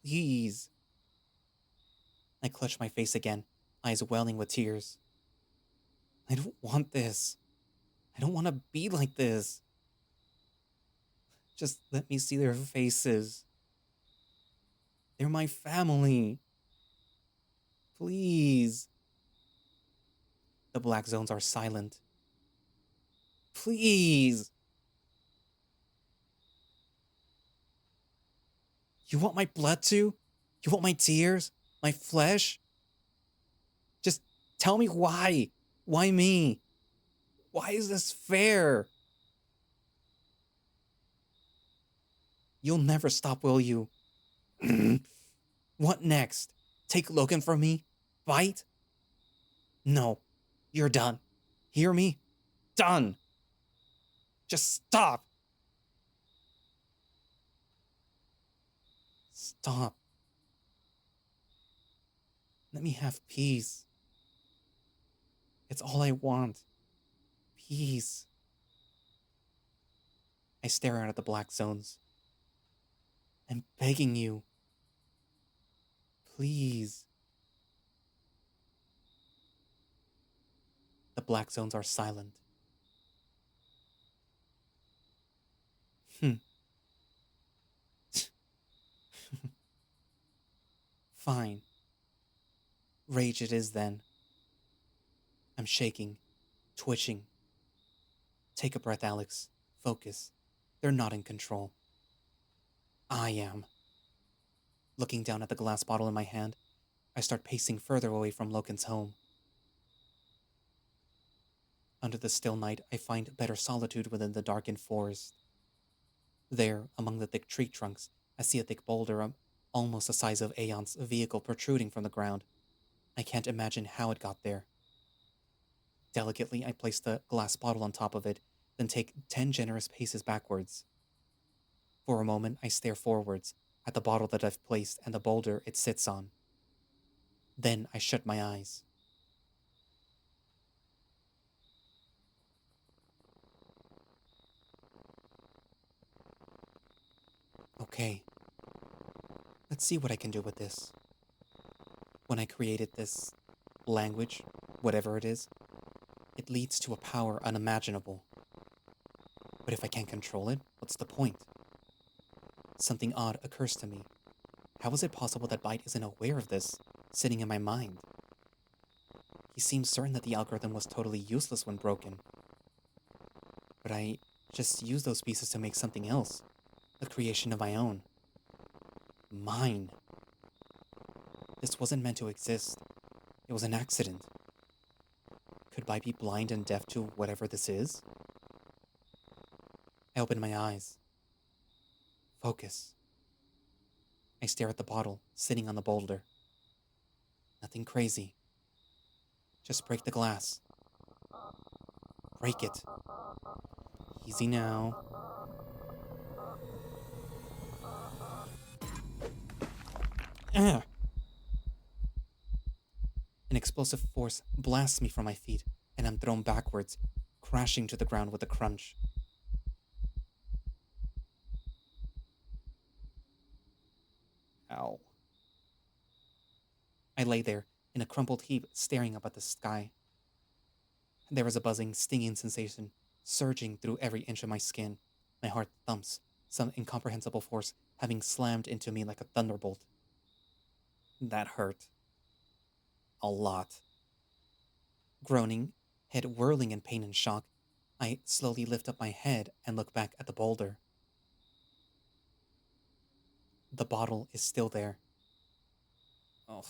Please. I clutch my face again, eyes welling with tears. I don't want this. I don't want to be like this. Just let me see their faces. They're my family. Please. The black zones are silent. Please. You want my blood too? You want my tears? My flesh? Just tell me why. Why me? Why is this fair? You'll never stop, will you? What next? Take Loken from me? Fight? No. You're done. Hear me? Done. Just stop. Stop. Let me have peace. It's all I want. Peace. I stare out at the black zones. I'm begging you. Please. The black zones are silent. Hmm. Fine. Rage it is then. I'm shaking, twitching. Take a breath, Alex. Focus. They're not in control. I am. Looking down at the glass bottle in my hand, I start pacing further away from Loken's home. Under the still night, I find better solitude within the darkened forest. There, among the thick tree trunks, I see a thick boulder almost the size of Aeon's vehicle protruding from the ground. I can't imagine how it got there. Delicately, I place the glass bottle on top of it, then take 10 generous paces backwards. For a moment, I stare forwards at the bottle that I've placed and the boulder it sits on. Then I shut my eyes. Okay, let's see what I can do with this. When I created this language, whatever it leads to a power unimaginable. But if I can't control it, what's the point? Something odd occurs to me. How is it possible that Byte isn't aware of this, sitting in my mind? He seems certain that the algorithm was totally useless when broken. But I just used those pieces to make something else, a creation of my own. Mine. This wasn't meant to exist. It was an accident. Could Byte be blind and deaf to whatever this is? I open my eyes. Focus. I stare at the bottle, sitting on the boulder. Nothing crazy. Just break the glass. Break it. Easy now. Ah! An explosive force blasts me from my feet, and I'm thrown backwards, crashing to the ground with a crunch. Ow. I lay there, in a crumpled heap, staring up at the sky. There is a buzzing, stinging sensation, surging through every inch of my skin. My heart thumps, some incomprehensible force having slammed into me like a thunderbolt. That hurt. A lot. Groaning, head whirling in pain and shock, I slowly lift up my head and look back at the boulder. The bottle is still there. Ugh.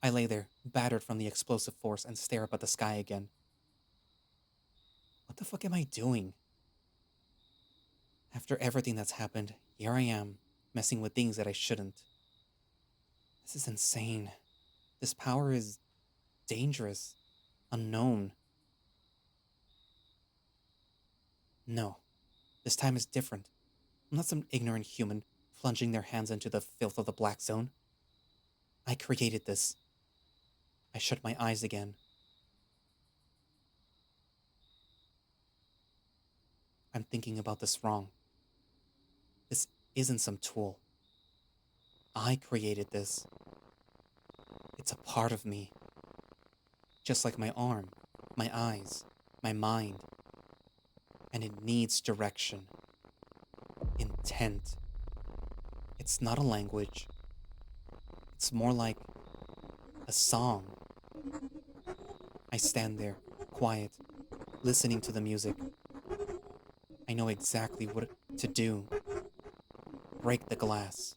I lay there, battered from the explosive force, and stare up at the sky again. What the fuck am I doing? After everything that's happened, here I am, messing with things that I shouldn't. This is insane. This power is dangerous, unknown. No, this time is different. I'm not some ignorant human plunging their hands into the filth of the Black Zone. I created this. I shut my eyes again. I'm thinking about this wrong. This isn't some tool. I created this. It's a part of me. Just like my arm, my eyes, my mind. And it needs direction. Intent. It's not a language. It's more like a song. I stand there, quiet, listening to the music. I know exactly what to do. Break the glass.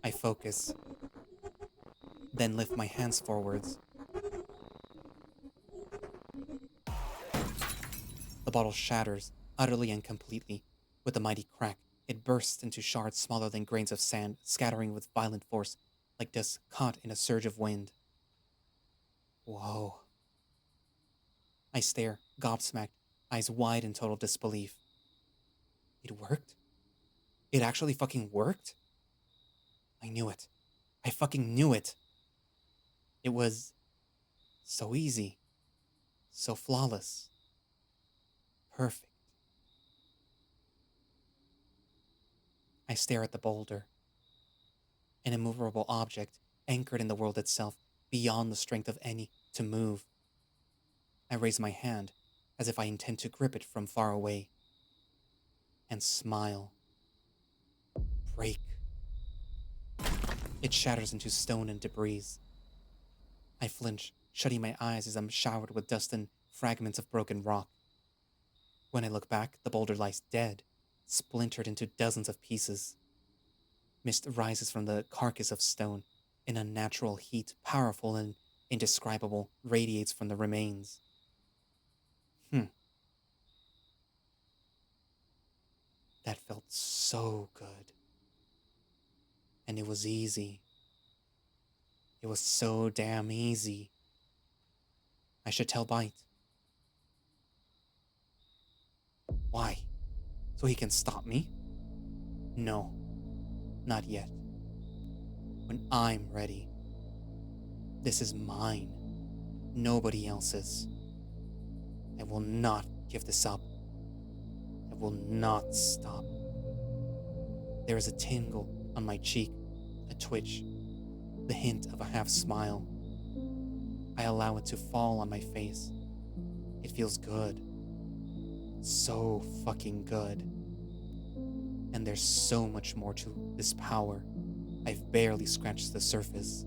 I focus. Then lift my hands forwards. The bottle shatters, utterly and completely. With a mighty crack, it bursts into shards smaller than grains of sand, scattering with violent force, like dust caught in a surge of wind. Whoa. I stare, gobsmacked, eyes wide in total disbelief. It worked? It actually fucking worked? I knew it. I fucking knew it. It was So easy. So flawless. Perfect. I stare at the boulder, an immovable object anchored in the world itself, beyond the strength of any to move. I raise my hand, as if I intend to grip it from far away, and smile. Break. It shatters into stone and debris. I flinch, shutting my eyes as I'm showered with dust and fragments of broken rock. When I look back, the boulder lies dead, splintered into dozens of pieces. Mist rises from the carcass of stone. An unnatural heat, powerful and indescribable, radiates from the remains. That felt so good. And it was easy. It was so damn easy. I should tell Bite. Why? So he can stop me? No, not yet. When I'm ready. This is mine. Nobody else's. I will not give this up. I will not stop. There is a tingle on my cheek, a twitch, the hint of a half smile. I allow it to fall on my face. It feels good. So fucking good. And there's so much more to this power. I've barely scratched the surface.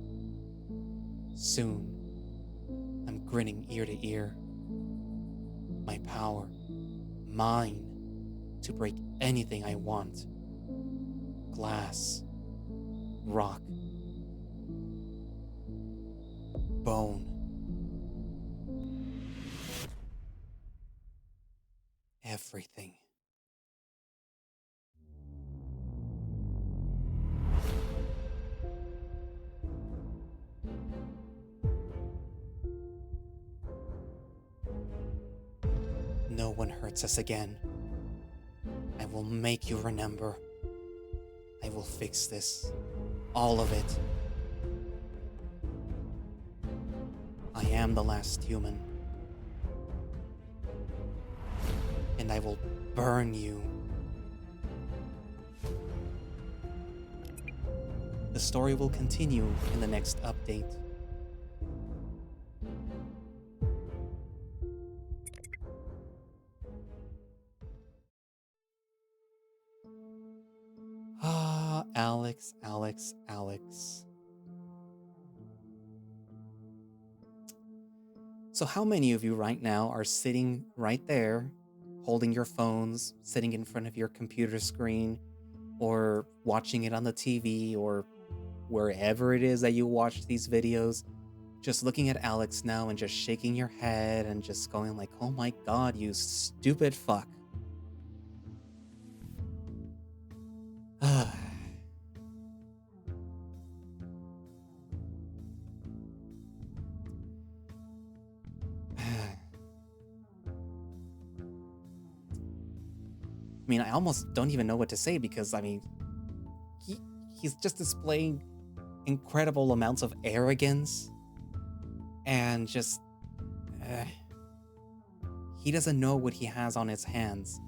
Soon, I'm grinning ear to ear. My power, mine, to break anything I want. Glass, rock, bone. Everything. No one hurts us again. I will make you remember. I will fix this. All of it. I am the last human. And I will burn you. The story will continue in the next update. Ah, Alex, Alex, Alex. So how many of you right now are sitting right there, holding your phones, sitting in front of your computer screen, or watching it on the TV, or wherever it is that you watch these videos, just looking at Alex now and just shaking your head and just going like, oh my god, you stupid fuck. I mean, I almost don't even know what to say because, I mean, he's just displaying incredible amounts of arrogance and just... he doesn't know what he has on his hands.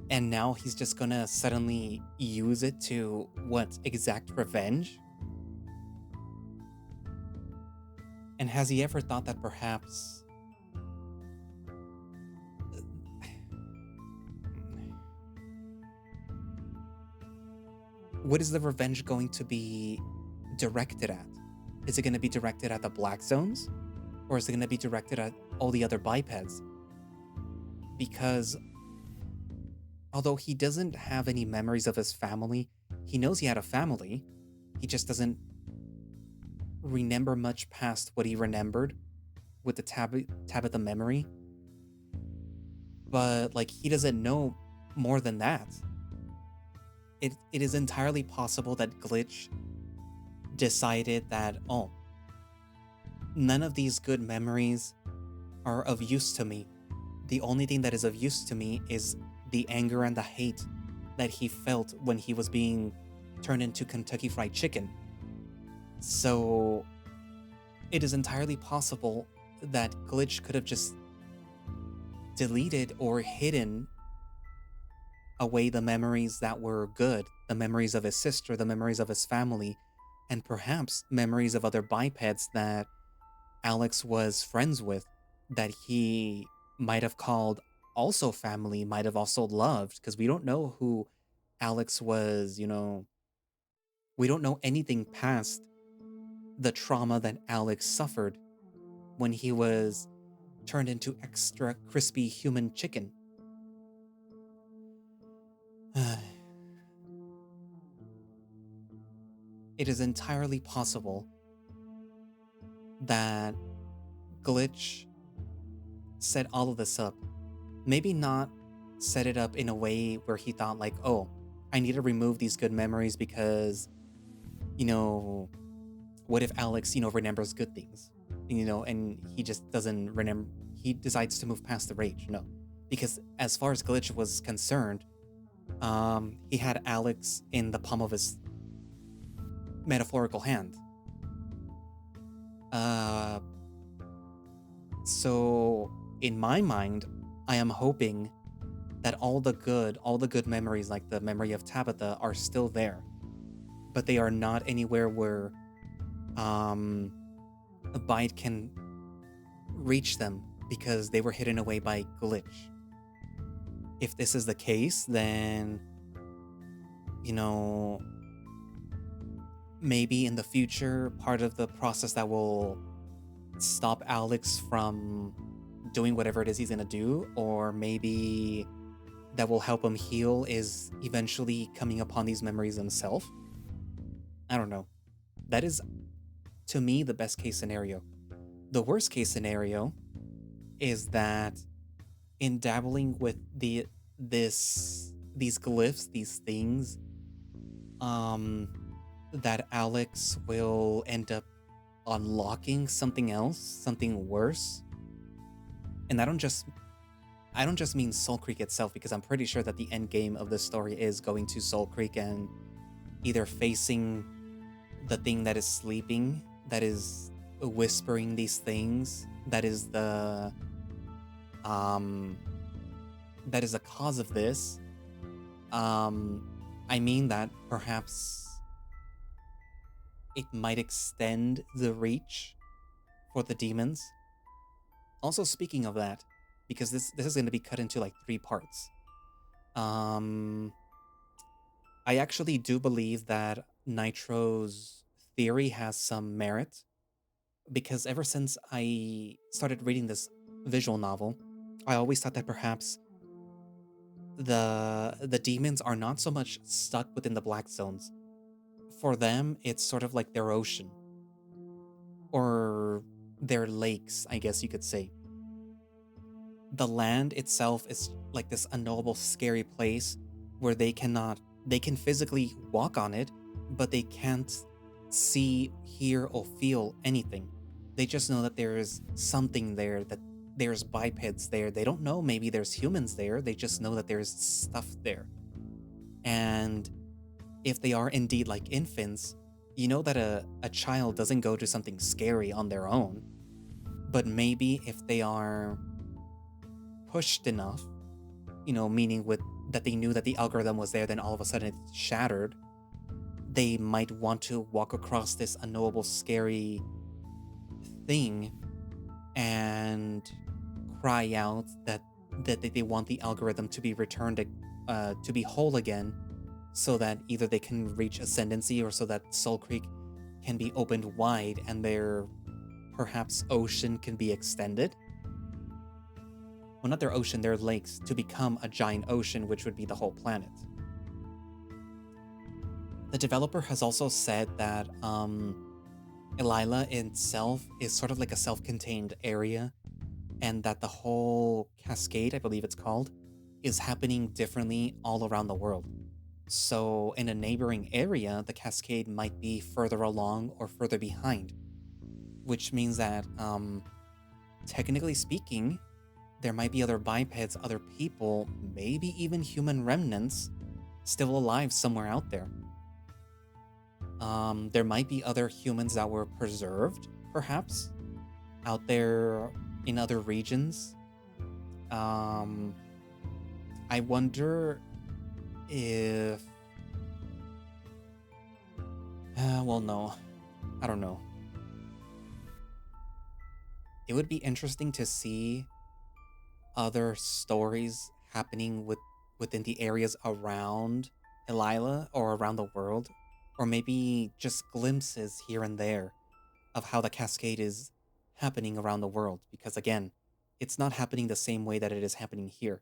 And now he's just gonna suddenly use it to, what, exact revenge? And has he ever thought that perhaps... what is the revenge going to be directed at? Is it going to be directed at the Black Zones? Or is it going to be directed at all the other bipeds? Because although he doesn't have any memories of his family, he knows he had a family. He just doesn't remember much past what he remembered with the Tabitha memory. But, like, he doesn't know more than that. It is entirely possible that Glitch decided that, oh, none of these good memories are of use to me. The only thing that is of use to me is the anger and the hate that he felt when he was being turned into Kentucky Fried Chicken. So it is entirely possible that Glitch could have just deleted or hidden away the memories that were good, the memories of his sister, the memories of his family, and perhaps memories of other bipeds that Alex was friends with, that he might have called also family, might have also loved, because we don't know who Alex was, we don't know anything past the trauma that Alex suffered when he was turned into extra crispy human chicken. It is entirely possible that Glitch set all of this up. Maybe not set it up in a way where he thought like, oh, I need to remove these good memories because, what if Alex, remembers good things? And he just doesn't remember, he decides to move past the rage. No. Because as far as Glitch was concerned, he had Alex in the palm of his metaphorical hand. So in my mind, I am hoping that all the good memories, like the memory of Tabitha, are still there, but they are not anywhere where a bite can reach them because they were hidden away by Glitch. If this is the case, then maybe in the future, part of the process that will stop Alex from doing whatever it is he's gonna do, or maybe that will help him heal, is eventually coming upon these memories himself. I don't know. That is, to me, the best case scenario. The worst case scenario is that in dabbling with these glyphs, these things, that Alex will end up unlocking something else, something worse. And I don't just mean Soulcreek itself, because I'm pretty sure that the end game of this story is going to Soulcreek and either facing the thing that is sleeping, that is whispering these things, that is the cause of this. I mean that perhaps it might extend the reach for the demons. Also, speaking of that, because this is going to be cut into like 3 parts. I actually do believe that Nitro's theory has some merit, because ever since I started reading this visual novel, I always thought that perhaps the demons are not so much stuck within the black zones. For them, it's sort of like their ocean, or their lakes, I guess you could say. The land itself is like this unknowable, scary place where they can physically walk on it, but they can't see, hear, or feel anything. They just know that there is something there, that there's bipeds there. They don't know maybe there's humans there, they just know that there's stuff there. And if they are indeed like infants, you know that a child doesn't go to something scary on their own. But maybe if they are pushed enough, meaning with that they knew that the algorithm was there, then all of a sudden it's shattered, they might want to walk across this unknowable, scary thing and cry out that they want the algorithm to be returned, to be whole again, so that either they can reach ascendancy, or so that Soulcreek can be opened wide and their perhaps ocean can be extended. Well, not their ocean, their lakes, to become a giant ocean, which would be the whole planet. The developer has also said that Elila itself is sort of like a self-contained area, and that the whole cascade, I believe it's called, is happening differently all around the world. So in a neighboring area, the cascade might be further along or further behind, which means that, technically speaking, there might be other bipeds, other people, maybe even human remnants still alive somewhere out there. There might be other humans that were preserved, perhaps out there in other regions. I wonder if. Well, no. I don't know. It would be interesting to see other stories happening within the areas around Elila or around the world, or maybe just glimpses here and there of how the cascade is happening around the world. Because again, it's not happening the same way that it is happening here.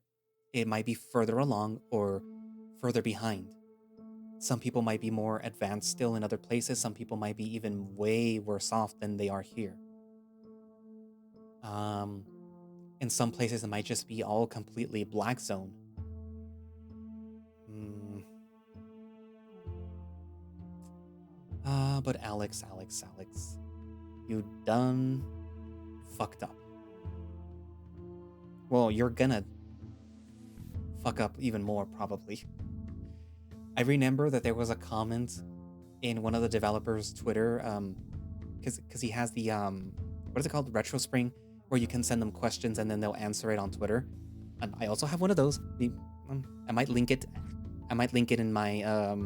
It might be further along or further behind. Some people might be more advanced still in other places. Some people might be even way worse off than they are here. In some places, it might just be all completely black zone. But Alex, you done fucked up. Well, you're gonna fuck up even more, probably. I remember that there was a comment in one of the developers' Twitter, because he has the, what is it called? Retro Spring, where you can send them questions and then they'll answer it on Twitter. And I also have one of those. I might link it. I might link it in my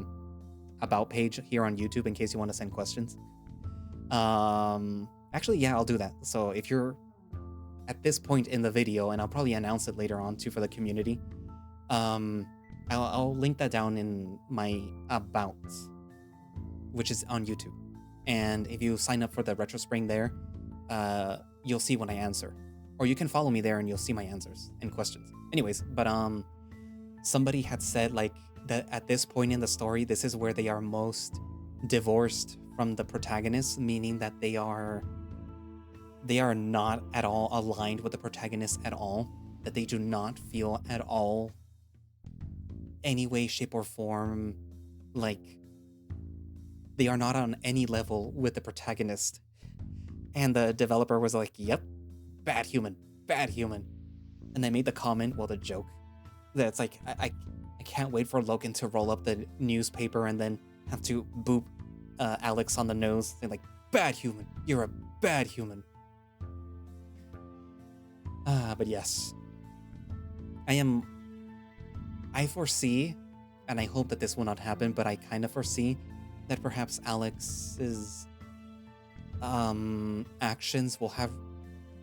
about page here on YouTube in case you want to send questions. Actually, yeah, I'll do that. So if you're at this point in the video, and I'll probably announce it later on too for the community, I'll link that down in my about, which is on YouTube. And if you sign up for the Retro Spring there, you'll see when I answer. Or you can follow me there and you'll see my answers and questions. Anyways, but somebody had said like that at this point in the story, this is where they are most divorced from the protagonist, meaning that they are not at all aligned with the protagonist at all, that they do not feel at all any way, shape, or form like they are not on any level with the protagonist. And the developer was like, yep, bad human. And they made the comment, well, the joke, that it's like, I can't wait for Loken to roll up the newspaper and then have to boop Alex on the nose. They're like, bad human, you're a bad human. But yes, I foresee, and I hope that this will not happen, but I kind of foresee that perhaps Alex's actions will have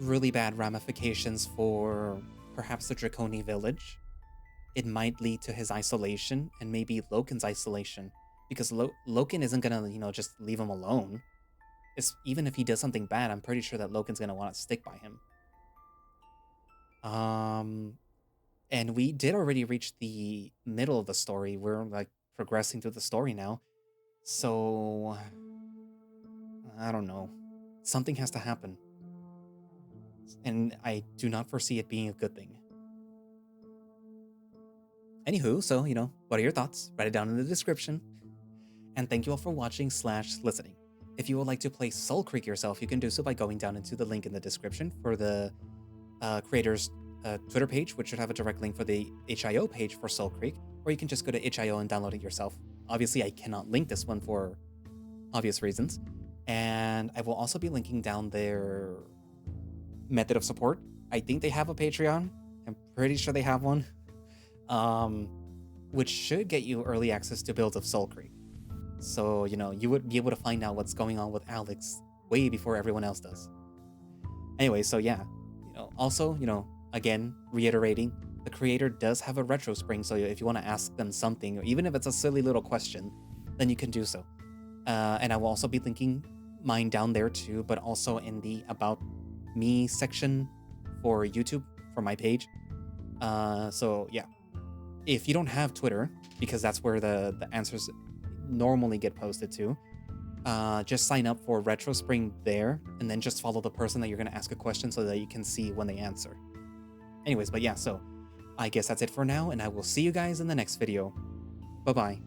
really bad ramifications for perhaps the Draconi village. It might lead to his isolation and maybe Loken's isolation, because Loken isn't gonna, just leave him alone. Even if he does something bad, I'm pretty sure that Loken's gonna want to stick by him. And we did already reach the middle of the story. We're like progressing through the story now. So I don't know. Something has to happen. And I do not foresee it being a good thing. Anywho, so, what are your thoughts? Write it down in the description. And thank you all for watching/listening. If you would like to play Soulcreek yourself, you can do so by going down into the link in the description for the creator's Twitter page, which should have a direct link for the HIO page for Soulcreek, or you can just go to HIO and download it yourself. Obviously, I cannot link this one for obvious reasons. And I will also be linking down their method of support. I think they have a Patreon. I'm pretty sure they have one. Which should get you early access to builds of Soulcreek. So, you would be able to find out what's going on with Alex way before everyone else does. Anyway, so yeah. Also, again, reiterating, the creator does have a retro spring, so if you want to ask them something, or even if it's a silly little question, then you can do so. And I will also be linking mine down there too, but also in the About Me section for YouTube, for my page. So yeah. If you don't have Twitter, because that's where the answers normally get posted to, just sign up for Retro Spring there, and then just follow the person that you're going to ask a question so that you can see when they answer. Anyways, but yeah, so I guess that's it for now, and I will see you guys in the next video. Bye-bye.